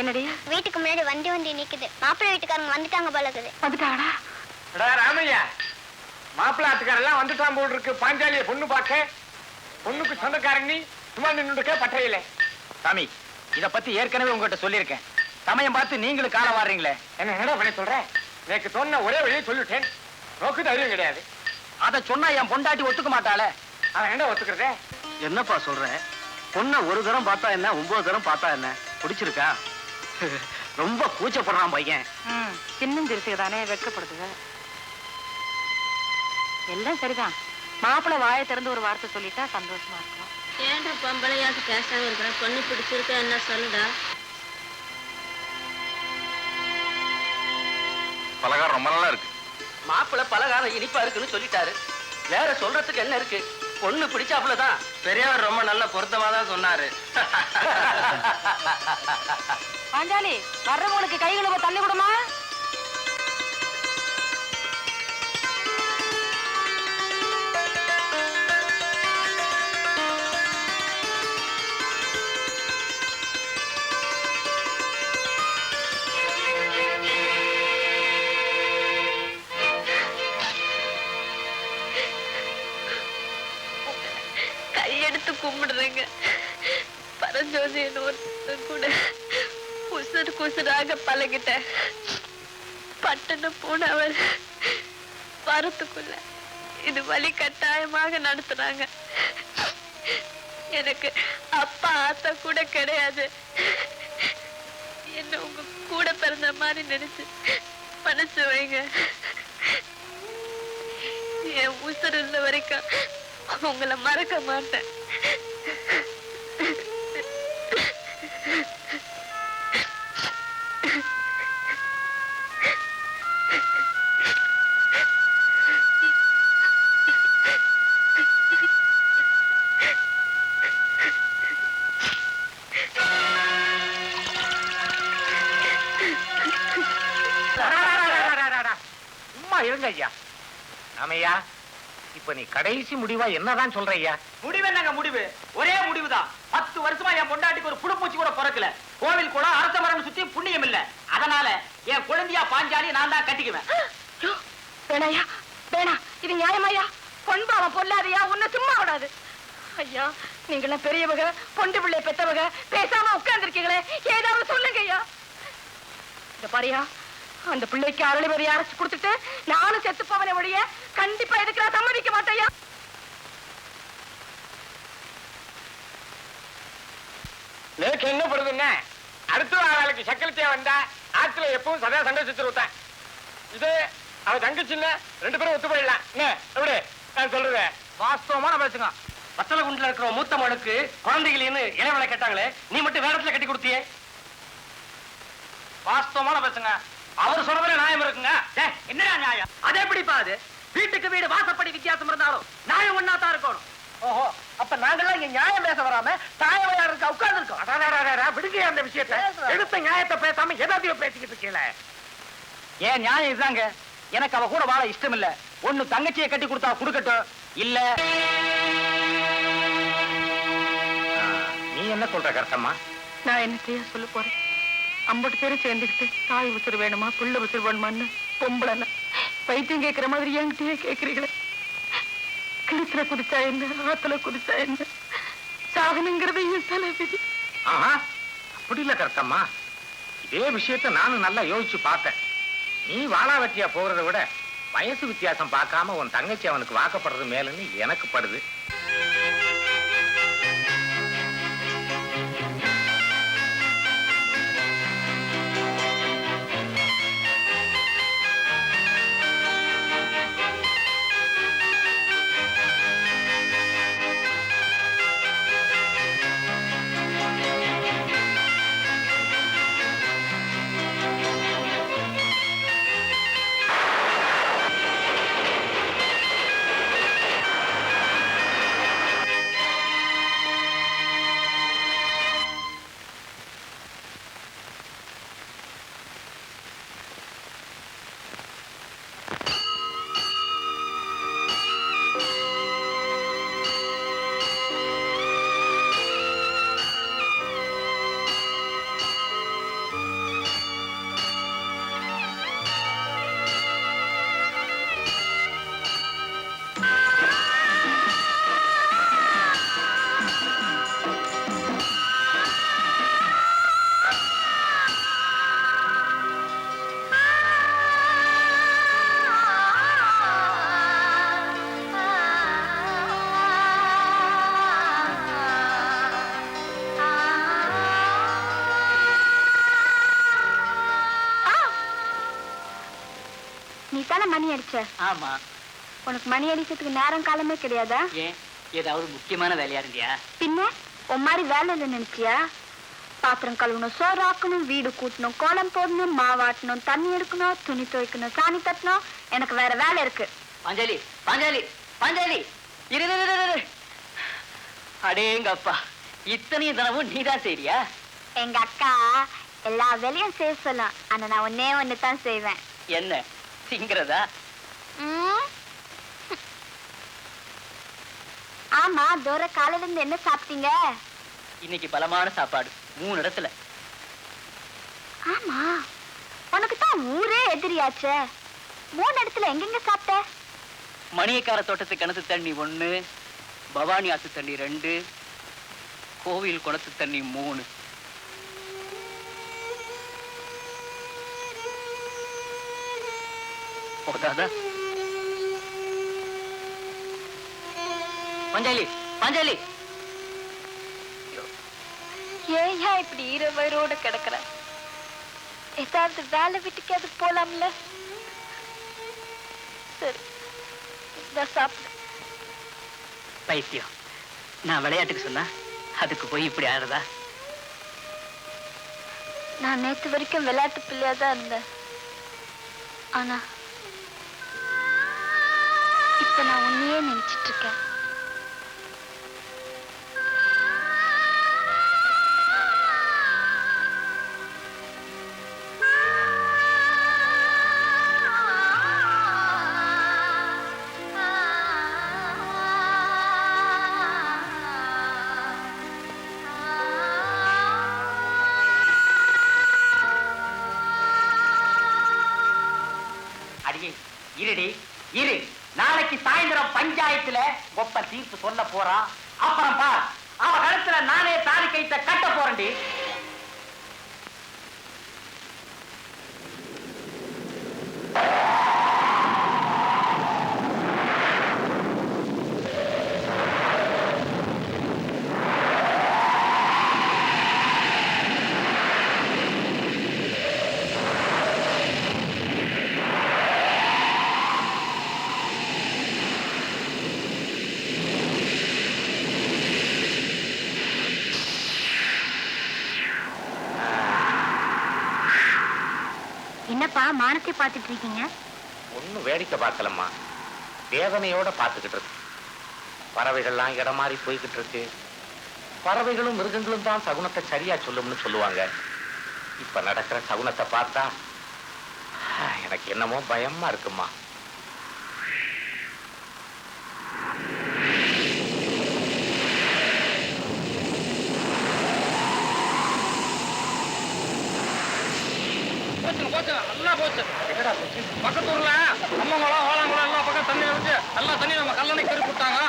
என்னடி வீட்டுக்கு முன்னாடி வண்டி நிக்குது மாப்பிள்ளை வீட்டுக்காரங்க வந்துட்டாங்க போல இருக்குது வந்துட்டாடா ராமையா மாப்பிள்ளை ஆத்துக்காரெல்லாம் வந்துட்டான் போல் இருக்கு பாஞ்சாலிய பொண்ணு பார்க்க பொண்ணுக்கு சொந்தக்காரன் நீ சும்மா நின்றுக்க பட்டையில சாமி இத பத்தி ஏற்கனவே உங்ககிட்ட சொல்லியிருக்கேன் சமயம் பார்த்து நீங்களும் காலம் வாடுறீங்களே என்ன பண்ணி சொல்றேன் எனக்கு சொன்ன ஒரே வழியை சொல்லிட்டேன் நோக்கு தைரியம் கிடையாது அத சொன்னா என் பொண்டாட்டி ஒத்துக்க மாட்டாளே அவன் என்ன ஒத்துக்கிறதே என்னப்பா சொல்ற பொண்ண ஒரு தரம் பார்த்தா என்ன 9 தரம் பார்த்தா என்ன பிடிச்சிருக்கா ரொம்ப கூச்சப்படுறான் பையன். சின்னம் திருத்துக்கு வெட்கப்படுதுங்க. எல்லாம் சரிதான். மாப்பிள்ளை வாயை திறந்து ஒரு வார்த்தை சொல்லிட்டா சந்தோஷமா இருக்கும். ஏன்டா பொம்பளையாக்கு பேசாம இருக்கிற? பொண்ணு பிடிச்சிருக்க என்ன சொல்லுடா. பலகாரம் ரொம்ப நல்லா இருக்கு. மாப்பிள்ளை பலகாரம் இனிப்பா இருக்குன்னு சொல்லிட்டாரு. வேற சொல்றதுக்கு என்ன இருக்கு? பொண்ணு பிடிச்சாப்புலதான். பெரியவர் ரொம்ப நல்ல பொருத்தமா தான் சொன்னாரு. பாஞ்சாலி, வர்றவங்களுக்கு கை கழுவ தள்ளி விடுமா? கையெடுத்து கும்பிடுறேங்க. பரஞ்சோதியன் ஒருத்தன் கூட குசுறு குசுறாக பழகிட்ட. பட்டண போனவர் வரத்துக்குள்ள இது வழி கட்டாயமாக நடத்துறாங்க. எனக்கு அப்பா ஆத்தா கூட கிடையாது. என்ன உங்க கூட பிறந்த மாதிரி நினைச்சு மனசு வைங்க. என் உசுறு இருந்த வரைக்கும் உங்களை மறக்க மாட்டேன். சும்மா இருங்க ஐயா. ராமையா, இப்ப நீ கடைசி முடிவா என்னதான் சொல்ற ஐயா? முடிவு என்னங்க முடிவு? ஒரே முடிவுதான். 10 வருஷமா என் பொண்டாட்டிக்கு ஒரு புழுப்பூச்சி கூட பிறக்கல. கோவில் கூட அரச மரம் சுத்தி புண்ணியம் இல்ல. அதனால என் குழந்தையா பாஞ்சாலி நான் தான் கட்டிக்குவேன். வேணாயா, வேணா. இது நியாயமாயா? பொன்பாவம் பொல்லாதையா, உன்னை சும்மா விடாது. ஐயா, நீங்களாம் பெரியவங்க, பொண்டு பிள்ளை பெத்தவங்க, பேசாம உட்கார்ந்துருக்கீங்களே, ஏதாவது சொல்லுங்க ஐயா. இந்த பாரியா, அந்த பிள்ளைக்கு அருளி வரி அரைச்சு கொடுத்துட்டு நானும் செத்து போவனை ஒழிய கண்டிப்பா இதுக்கு நான் சம்மதிக்க மாட்டேயா. நேக்கு என்ன படுதுன்னா, அடுத்த நாளைக்கு சக்கரத்தையா வந்தா ஆத்துல எப்பவும் சதா சந்தோஷத்துருத்தான். இது அவ தங்கச்சில்ல, 2 பேரும் ஒத்து போயிடலாம். என்ன எப்படி நான் சொல்றேன்? வாஸ்தவமான பேசுங்க. வத்தல குண்டுல இருக்கிற மூத்த மனுக்கு குழந்தைகளேன்னு இளவலை கேட்டாங்களே, நீ மட்டும் வேடத்துல கட்டி கொடுத்தியே. வாஸ்தவமான பேசுங்க. அவர் சொல்றதுல நியாயம் இருக்குங்க. என்னடா நியாயம்? அதே எப்படிப்பா அது? வீட்டுக்கு வீடு வாசப்படி வித்தியாசம் இருந்தாலும் நியாயம் ஒண்ணா தான் இருக்கணும். ஓஹோ, அப்ப நாங்கெல்லாம் இங்க நியாயம் பேச வராம தாய விளையாடுறதுக்கு உட்கார்ந்து இருக்கோம். விடுங்க அந்த விஷயத்தை. எடுத்த நியாயத்தை பேசாம எதாத்தையும் பேசிக்கிட்டு இருக்கீங்களே. ஏன் நியாயம் இதுதாங்க. எனக்கு அவ கூட வாழ இஷ்டம் இல்ல. ஒண்ணு தங்கச்சியை கட்டி கொடுத்தா கொடுக்கட்டும், இல்ல. நீ என்ன சொல்ற கருத்தம்மா? நான் என்னத்தையா சொல்ல போறேன்? 50 பேரும் சேர்ந்துக்கிட்டு தாய் உசுறு வேணுமா, புள்ள உசுறு வேணுமான்னு பொம்பளை பைத்தியம் கேட்கிற மாதிரி என்கிட்டயே கேட்கறீங்களே. கிணத்துல குதிச்சா என்ன, ஆத்துல குதிச்சா என்ன, சாகனுங்கிறது என் தலைவிதி. ஆஹா, அப்படி இல்ல கருத்தம்மா. இதே விஷயத்த நானும் நல்லா யோசிச்சு பார்த்தேன். நீ வாழாவட்டியா போகிறத விட வயசு வித்தியாசம் பார்க்காம உன் தங்கச்சி அவனுக்கு வாக்கப்படுறது மேலுன்னு எனக்கு படுது. நீ தானே மணி அடிச்ச. ஆமா. உனக்கு மணி அடிக்கிறதுக்கு நேரம் காலமே கிடையாதா? ஏன் ஏதாவது முக்கியமான வேலையா இருந்தியா? பின்ன உன் மாதிரி வேலை இல்லை நினைச்சியா? பாத்திரம் கழுவணும், சோறு ஆக்கணும், வீடு கூட்டணும், கோலம் போடணும், மாவாட்டணும், தண்ணி எடுக்கணும், துணி துவைக்கணும், சாணி தட்டணும். எனக்கு வேற வேலை இருக்கு. பாஞ்சாலி பாஞ்சாலி பாஞ்சாலி இரு இரு, இரு, இரு. அடேங்கப்பா, இத்தனையும் தினமும் நீதான் செய்றியா? எங்க அக்கா எல்லா வேலையும் செய்ய சொல்லலாம். ஆனா நான் ஒன்னே ஒண்ணு தான் செய்வேன். என்ன திங்கிறதா? ஆமா, தூர காலையில இருந்து என்ன சாப்பிட்டீங்க? இன்னைக்கு பலமான சாப்பாடு 3 இடத்துல. ஆமா, உனக்கு தான் ஊரே எதிரியாச்சே. 3 இடத்துல எங்கெங்க சாப்பிட்ட? மணியக்கார தோட்டத்து கிணத்து தண்ணி 1, பவானி ஆத்து தண்ணி 2, கோவில் குளத்து தண்ணி 3. போதாதா? பஞ்சாலி பஞ்சாலி, ஏயா இப்படி ஈரவயிரோட கிடக்குற? ஏதாவது வேலை வீட்டுக்கு அது போலாம்ல? சரி, இந்த சாப்பிடு. பைத்தியம், நான் விளையாட்டுக்கு சொன்னா அதுக்கு போய் இப்படி ஆடுறதா? நான் நேத்து வரைக்கும் விளையாட்டு பிள்ளையா தான் இருந்தேன். ஆனா இப்ப நான் உன்னையே நினைச்சிட்டு இருக்கேன். அடியே இருடி இரு, நாளைக்கு சாயந்தரம் பஞ்சாயத்துல ஒப்ப தீர்ப்பு சொல்ல போறான். அப்புறம் பார், அவ கழுத்துல நானே தாலி கயித்தை கட்ட போறேன்டி. என்னப்பா மானத்தை பார்த்துட்டு இருக்கீங்க? ஒன்னும் வேடிக்கை பார்க்கலம்மா, வேதனையோட பார்த்துக்கிட்டு இருக்கு. பறவைகள்லாம் இடம் மாறி போய்கிட்டு இருக்கு. பறவைகளும் மிருகங்களும் தான் சகுனத்தை சரியா சொல்லும்னு சொல்லுவாங்க. இப்ப நடக்கிற சகுனத்தை பார்த்தா எனக்கு என்னமோ பயமா இருக்குமா. நல்லா போச்சு. பக்கத்து ஊர்ல அம்மங்குளம் ஓலாங்குளம் எல்லா பக்கம் தண்ணி வச்சு எல்லா தண்ணி நம்ம கல்லணை கருப்பு விட்டாங்க.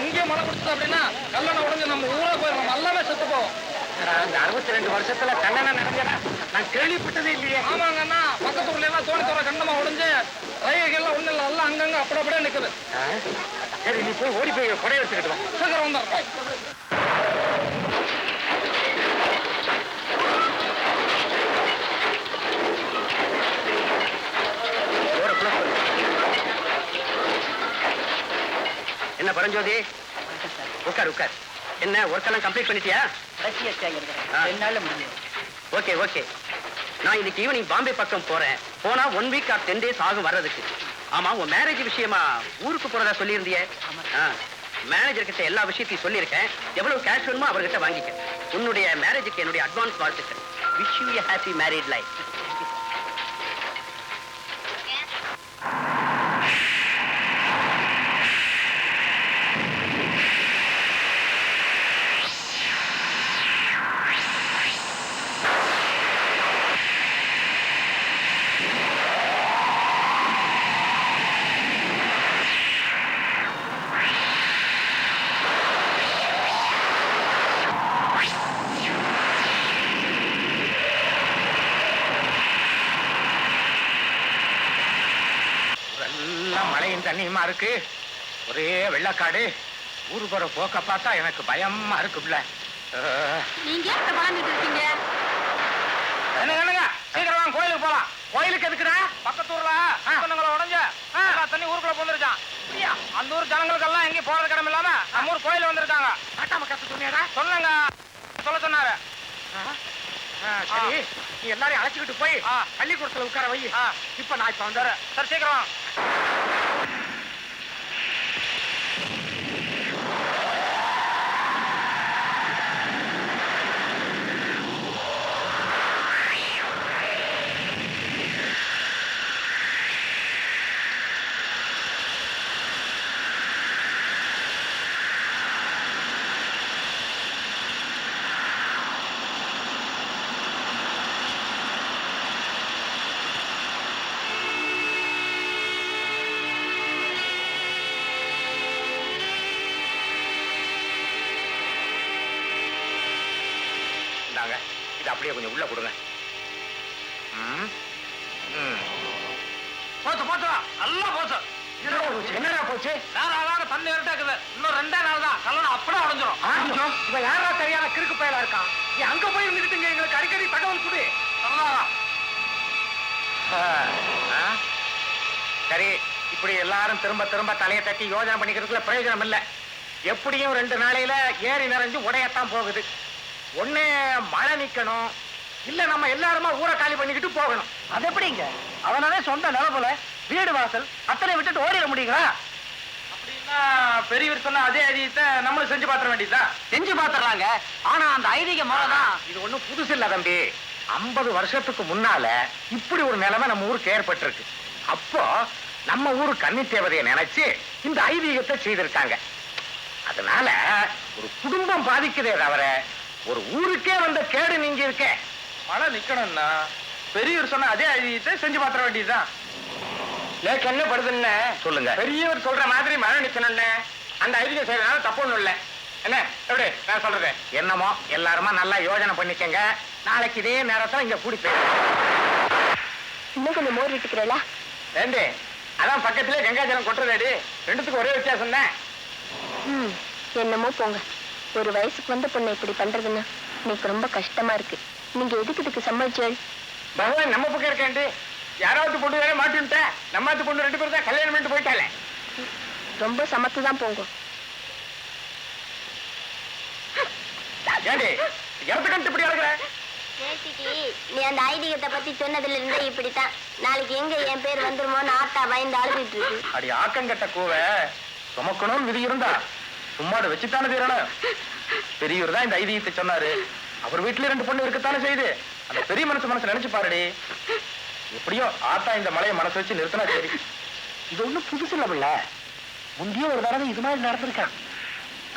இங்கே மழை பிடிச்சது அப்படின்னா கல்லணை உடஞ்சு நம்ம ஊரே போய் நம்ம எல்லாமே செத்து போவோம். இந்த 62 வருஷத்துல கல்லணை நிறைஞ்சனா நான் கேள்விப்பட்டதே இல்லையே. ஆமாங்கண்ணா, பக்கத்து ஊர்ல எல்லாம் தோணி தோற கண்டமா உடஞ்சு ரயில்கள்லாம் ஒண்ணு இல்லை, எல்லாம் அங்கங்க அப்படியே நிக்குது. சரி, நீ போய் ஓடி போய் கொடை எடுத்துக்கிட்டு வா. சீக்கிரம் வந்துடுறோம். என்ன பரஞ்சோதி, உட்கார் உட்கார். என்ன ஒர்க் எல்லாம் கம்ப்ளீட் பண்ணிட்டியா? 2 நாள்ல முடியும். ஓகே ஓகே, நான் இன்னைக்கு ஈவினிங் பாம்பே பக்கம் போறேன். போனா 1 வீக் ஆர் 10 days ஆகும் வர்றதுக்கு. ஆமா, உன் மேரேஜ் விஷயமா ஊருக்கு போறதா சொல்லியிருந்தியே. மேனேஜர் கிட்ட எல்லா விஷயத்தையும் சொல்லியிருக்கேன். எவ்வளவு கேஷ் வேணுமோ அவர்கிட்ட வாங்கிக்க. உன்னுடைய மேரேஜுக்கு என்னுடைய அட்வான்ஸ் வாழ்த்துக்கள். Wish you a happy married life. மழையும் தண்ணியுமா இருக்கு, ஒரே வெள்ளக்காடு. ஊரு போற போக்க பார்த்தா எனக்கு பயமா இருக்குல்ல. நீங்க ஏன் வளர்ந்துட்டு இருக்கீங்க? என்னங்க சீக்கிரம் கோயிலுக்கு போலாம். கோயிலுக்கு எதுக்குடா? பக்கத்தூர்ல சொன்னங்களை உடஞ்ச தண்ணி ஊருக்குள்ள போந்துருச்சான். அந்த ஊர் ஜனங்களுக்கெல்லாம் எங்கேயும் போறது இடம் இல்லாம நம்ம ஊர் கோயில் வந்திருக்காங்க. நாட்டாம கத்து சொன்னியாடா? சொல்லுங்க சொல்ல சொன்னாரு. சரி, நீ எல்லாரையும் அழைச்சிக்கிட்டு போய் பள்ளிக்கூடத்துல உட்கார வை. இப்ப நான் இப்ப வந்துடுறேன். சரி சீக்கிரம். இது அப்படியே கொஞ்சம் உள்ள கொடுங்க. போச்சு போச்சு, நல்லா போச்சு. என்னடா போச்சு? நேரம் தண்ணி இருக்குது. இன்னும் 2 நாள் தான் கல்லணம் அப்படியே உடஞ்சிரும். இவ யாரா தெரியாத கிறுக்கு பயலா இருக்கான். நீ அங்க போய் இருந்துகிட்டுங்க, எங்களுக்கு அடிக்கடி தகவல் கொடு. சரி, இப்படி எல்லாரும் திரும்ப திரும்ப தலையை தட்டி யோஜனை பண்ணிக்கிறதுல பிரயோஜனம் இல்ல. எப்படியும் 2 நாளையில ஏரி நிறைஞ்சு உடையத்தான் போகுது. ஒண்ணு மழை நிக்கணும், இல்ல நம்ம எல்லாருமா ஊரை காலி பண்ணிக்கிட்டு போகணும். அது எப்படிங்க? அவனாலே சொந்த நிலப்புல வீடு வாசல் அத்தனை விட்டுட்டு ஓடிட முடியுங்களா? அப்படின்னா பெரியவர் சொன்ன அதே ஐதீகத்தை நம்மளும் செஞ்சு பாத்திர வேண்டியதுதான். செஞ்சு பாத்துறாங்க. ஆனா அந்த ஐதீக முறைதான். இது ஒண்ணும் புதுசு இல்ல தம்பி. 50 வருஷத்துக்கு முன்னால இப்படி ஒரு நிலைமை நம்ம ஊருக்கு ஏற்பட்டிருக்கு. அப்போ நம்ம ஊரு கன்னி தேவதையை நினைச்சு இந்த ஐதீகத்தை செய்திருக்காங்க. அதனால ஒரு குடும்பம் பாதிக்குதே தவிர ஒரு ஊருக்கே வந்த கேடு நீங்க இருக்க. மழை நிக்கணும்னா பெரியவர் சொன்ன அதே ஐதீகத்தை செஞ்சு பாத்திர வேண்டியதுதான். எனக்கு என்ன படுதுன்னு சொல்லுங்க. பெரியவர் சொல்ற மாதிரி மழை நிக்கணும்னு அந்த ஐதீகம் செய்யறதுனால தப்பு ஒண்ணும் இல்ல. என்ன எப்படி நான் சொல்றது? என்னமோ எல்லாருமா நல்லா யோஜனை பண்ணிக்கங்க. நாளைக்கு இதே நேரத்துல இங்க கூடி போயிடும். இன்னும் கொஞ்சம் மோர் விட்டுக்கிறேளா? ஏண்டி, அதான் பக்கத்திலே கங்காஜலம் கொட்டுறதேடி. ரெண்டுத்துக்கு ஒரே வித்தியாசம் தான். என்னமோ போங்க. ஒரு வயசுக்கு வந்த பொண்ணு இப்படி பண்றதுன்னா எனக்கு ரொம்ப கஷ்டமா இருக்கு. நீங்க எதுக்கு இதுக்கு சம்மதிச்சு? பகவான் நம்ம பக்கம் இருக்கேன்டி. யாராவது பொண்ணு வேற மாட்டின்ட்டேன். நம்மாத்து பொண்ணு 2 பேரும் தான் கல்யாணம் பண்ணிட்டு போயிட்டாலே. ரொம்ப சமத்து தான் போங்க. ஏண்டி இடத்துக்கு இப்படி அழகுற? நீ அந்த ஐதீகத்தை பத்தி சொன்னதுல இருந்தே இப்படித்தான். நாளைக்கு எங்க என் பேர் வந்துருமோன்னு ஆத்தா பயந்து அழுதுட்டு இருக்கு. அடி ஆக்கங்கட்ட கூவ சுமக்கணும்னு விதி இருந்தா சும்மாட வச்சுத்தானே தீரணும். பெரியவர் தான் இந்த ஐதீகத்தை சொன்னாரு. அவர் வீட்டுல 2 பொண்ணு இருக்கத்தானே செய்யுது. அந்த பெரிய மனசு நினைச்சு பாருடி. எப்படியோ ஆத்தா இந்த மலையை மனசு வச்சு நிறுத்தினா சரி. இது ஒண்ணும் புதுசு இல்ல பிள்ள. முந்தைய ஒரு தடவை இது மாதிரி நடந்திருக்கான்.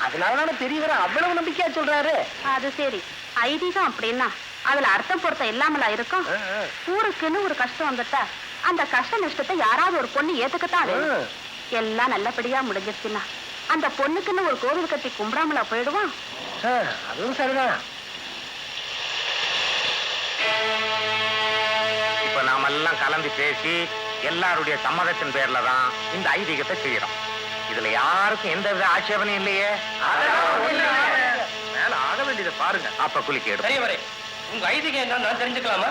அதனாலதானே பெரியவர் அவ்வளவு நம்பிக்கையா சொல்றாரு. அது சரி, ஐதீகம் அப்படின்னா அதுல அர்த்தம் பொருத்தம் இல்லாமலா இருக்கும்? ஊருக்குன்னு ஒரு கஷ்டம் வந்துட்டா அந்த கஷ்ட நஷ்டத்தை யாராவது ஒரு பொண்ணு ஏத்துக்கத்தான் வேணும். எல்லாம் நல்லபடியா முடிஞ்சிருச்சுன்னா அந்த பொண்ணுக்குன்னு ஒரு கோவில் கட்டி கும்பிடாமலா போயிடுவான். அதுவும் சரிதான். இப்ப நாம எல்லாம் கலந்து பேசி எல்லாருடைய சம்மதத்தின் பேர்ல தான் இந்த ஐதீகத்தை செய்யறோம். இதுல யாருக்கும் எந்த வித ஆட்சேபனையும் இல்லையே. மேல ஆக வேண்டியதை பாருங்க. அப்ப குளிக்க எடுத்து உங்க ஐதீகம் என்னன்னு தெரிஞ்சுக்கலாமா?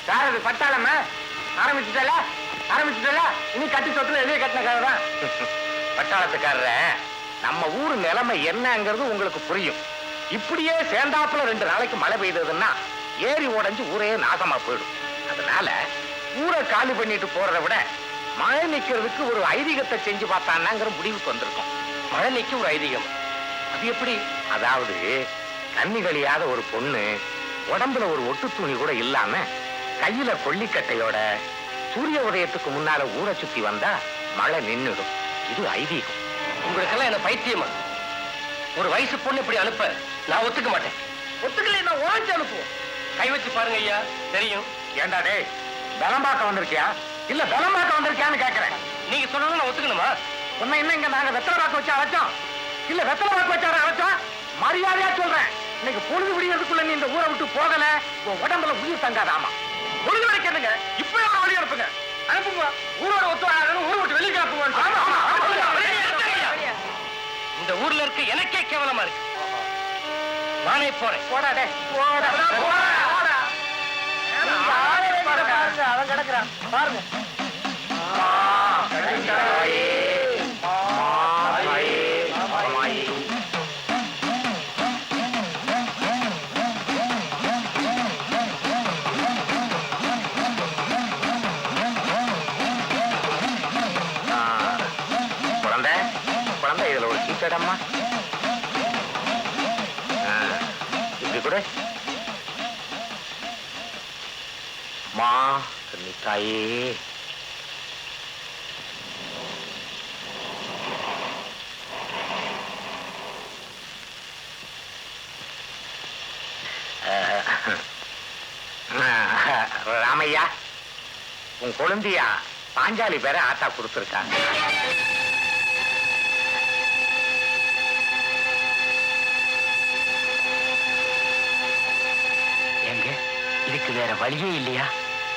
சார் அது பட்டாளமா ஆரம்பிச்சுட்டல இனி கட்டி சொத்துல எழுதி கட்டின கதை தான். பட்டாளத்துக்காரர நம்ம ஊர் நிலைமை என்னங்கிறது உங்களுக்கு புரியும். இப்படியே சேர்ந்தாப்புல 2 நாளைக்கு மழை பெய்ததுன்னா ஏரி உடைஞ்சு ஊரே நாசமா போயிடும். அதனால ஊரை காலி பண்ணிட்டு போறதை விட மழை நிக்கிறதுக்கு ஒரு ஐதீகத்தை செஞ்சு பார்த்தான்னாங்கிற முடிவுக்கு வந்திருக்கோம். மழை நிக்க ஒரு ஐதீகம் அது எப்படி? அதாவது தண்ணி கழியாத ஒரு பொண்ணு உடம்புல ஒரு ஒட்டு துணி கூட இல்லாம கையில கொல்லிக்கட்டையோட சூரிய உதயத்துக்கு முன்னால ஊரை சுத்தி வந்தா மழை நின்னுடும். இது ஐதீகம். உங்களுக்கெல்லாம் என்ன பைத்தியமா? ஒரு வயசு பொண்ணு இப்படி அனுப்ப நான் ஒத்துக்க மாட்டேன். ஒத்துக்கல நான் உழைச்சு அனுப்புவோம். கை வச்சு பாருங்க ஐயா, தெரியும். ஏண்டா டே, பலம் பார்க்க வந்திருக்கியா இல்ல பலம் பார்க்க வந்திருக்கியான்னு கேட்கிறேன். நீங்க சொன்னதை நான் ஒத்துக்கணுமா? உன்னை என்ன இங்க நாங்க வெத்தலை பாக்க வச்சு அழைச்சோம் இல்ல வெத்தலை பாக்க வச்சு அழைச்சோம்? மரியாதையா சொல்றேன், இன்னைக்கு பொழுது விடியறதுக்குள்ள நீ இந்த ஊரை விட்டு போகல உன் உடம்புல உயிர் தங்காதாமா. பொழுது வரைக்கிறதுங்க இப்ப வழி அனுப்புங்க. அனுப்புங்க. ஊரோட ஒத்து வராதுன்னு ஊரை விட்டு வெளியே அனுப்புங்க. இந்த ஊர்ல இருக்க எனக்கே கேவலமா இருக்கு. நானே போறேன். போடா டே, போடா போடா. பாருங்க அவன் கிடக்குறான் பாருங்க. குழந்தை குழந்தை இதுல ஒரு சீட்டடம்மா. இப்படி கூட மா தாயே. ராமையா, உன் குழந்தையா பாஞ்சாலி பேரை ஆத்தா கொடுத்துருக்காங்க. எங்க இதுக்கு வேற வழியே இல்லையா?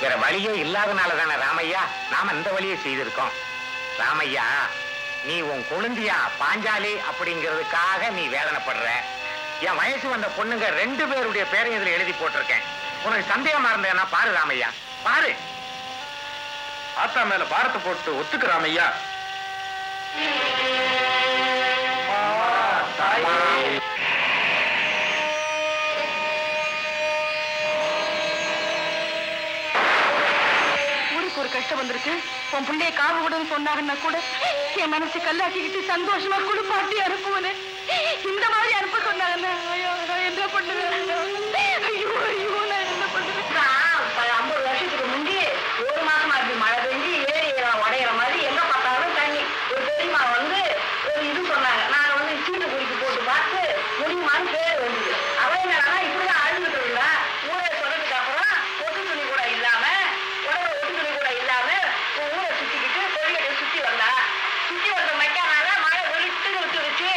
வேற வழியே இல்லாதனால தானே ராமையா நாம இந்த வழியை செய்திருக்கோம். ராமையா, நீ உன் குழந்தையா பாஞ்சாலி அப்படிங்கிறதுக்காக நீ வேதனைப்படுற. என் வயசு வந்த பொண்ணுங்க 2 பேருடைய பேரை இதுல எழுதி போட்டிருக்கேன். உனக்கு சந்தேகமா இருந்தேன்னா பாரு ராமையா, பாரு. ஆத்தா மேல பாரத்தை போட்டு ஒத்துக்கு ராமையா. ஊருக்கு ஒரு கஷ்டம் வந்திருக்கு, உன் பிள்ளைய காவு விடுன்னு சொன்னாங்கன்னா கூட என் மனசு கல்லாக்கிக்கிட்டு சந்தோஷமா குளிப்பாட்டி அனுப்புவனே. இந்த மாதிரி அனுப்ப சொன்னாங்கன்னா ஐயோ நான் என்ன பண்ணுவேன்? ஐயோ ஐயோ நான் என்ன பண்ணுவேன்? 50 வருஷத்துக்கு முந்தி 1 மாசமா இப்படி மழை பெஞ்சு ஏரி உடையிற மாதிரி எங்க பார்த்தாலும் தண்ணி. ஒரு பெரியம்மா வந்து ஒரு இது சொன்னாங்க. நாங்க வந்து சீட்டு குடிக்கு போட்டு பார்த்து முடியுமான்னு பேர் வந்தது. அவன் என்னன்னா இப்படிதான் அழுதுட்டு இருந்தா. ஊரை சொன்னதுக்கு அப்புறம் ஒட்டு துணி கூட இல்லாம உடம்புல ஒட்டு துணி கூட இல்லாம ஊரை சுத்திக்கிட்டு கொள்ளையை சுத்தி வந்தா. சுத்தி வந்த மைக்கானால மழை வெளுத்து விட்டுருச்சு.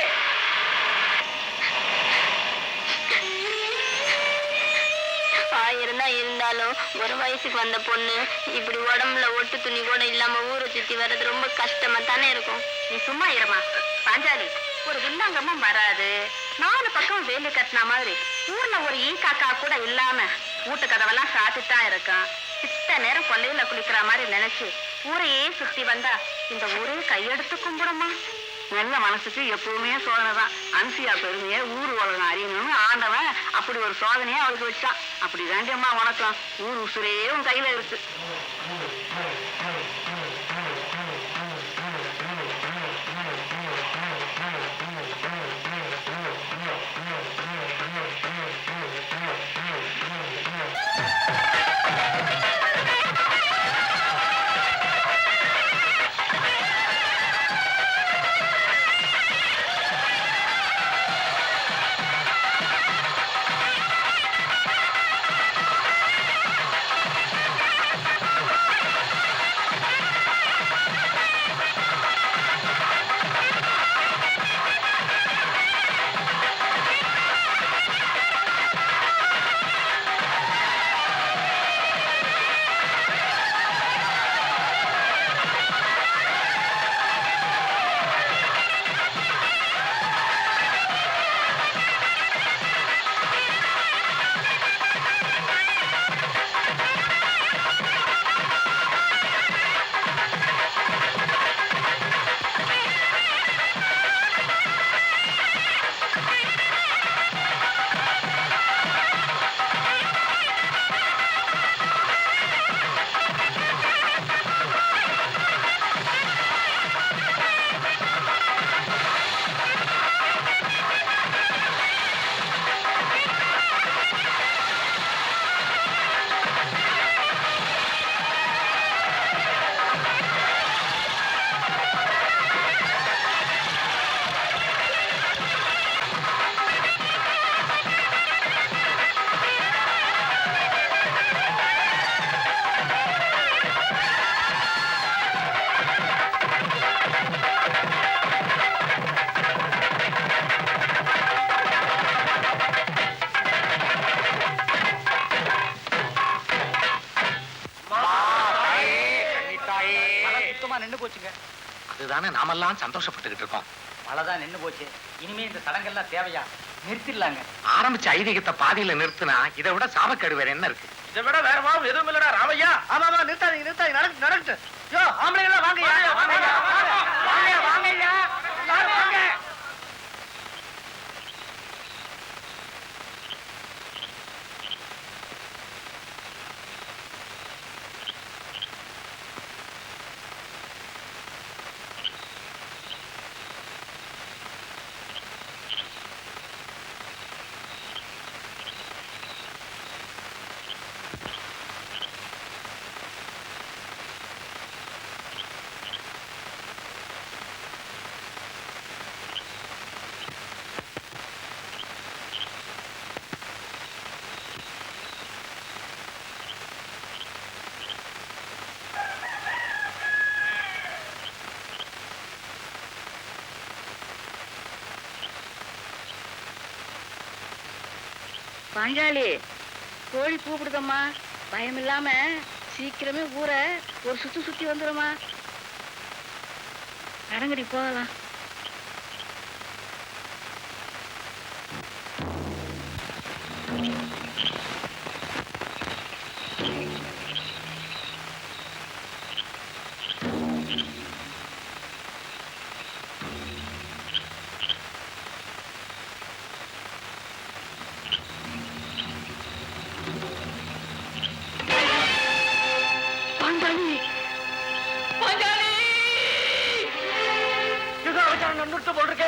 இருந்தாலும் ஒரு வயசுக்கு வந்த பொண்ணு இப்படி உடம்புல ஒட்டு துணி கூட இல்லாம ஊரை சுத்தி வர்றது ரொம்ப கஷ்டமா தானே இருக்கும். நீ சும்மா இருமா பாஞ்சாலி. ஒரு வில்லாங்கமும் வராது, 4 பக்கம் வேலி கட்டின மாதிரி ஊர்ல ஒரு ஈ காக்கா கூட இல்லாம வீட்டு கதவெல்லாம் சாத்திட்டுதான் இருக்கான். சித்த நேரம் கொல்லையில குளிக்கிற மாதிரி நினைச்சு ஊரையே சுத்தி வந்தா இந்த ஊரே கையெடுத்து கும்பிடுமா. நல்ல மனசுக்கு எப்பவுமே சோதனை தான். அன்சியா பெருமையை ஊர் உலகம் அறியணும்னு ஆண்டவன் அப்படி ஒரு சோதனையை அவளுக்கு வச்சான். அப்படி வேண்டியம்மா வணக்கம். ஊர் உசுரே உன் கையில இருக்கு. நின்னு போச்சுங்க. அதுதானே நாமெல்லாம் சந்தோஷப்பட்டுக்கிட்டு இருக்கோம். மழைதான் நின்னு போச்சு. இனிமே இந்த சடங்கெல்லாம் தேவையா? நிறுத்திடலாங்க. ஆரம்பிச்ச ஐதீகத்தை பாதியில நிறுத்தினா இதை விட சாபக்கேடு வேற என்ன இருக்கு? இதை விட வேற மாவும் எதுவும் இல்லடா ராமையா. ஆமா நிறுத்தாதீங்க நடக்கு நடக்கு. யோ ஆம்பளை எல்லாம் வாங்கய்யா வாங்கய்யா வாங்கய்யா எல்லாரும் வாங்க. பாஞ்சாலி கோழி கூப்பிடுதம்மா, பயம் இல்லாம சீக்கிரமே ஊரை ஒரு சுத்தி வந்துடுமா. அரங்கடி போகலாம். நிறுத்த போல்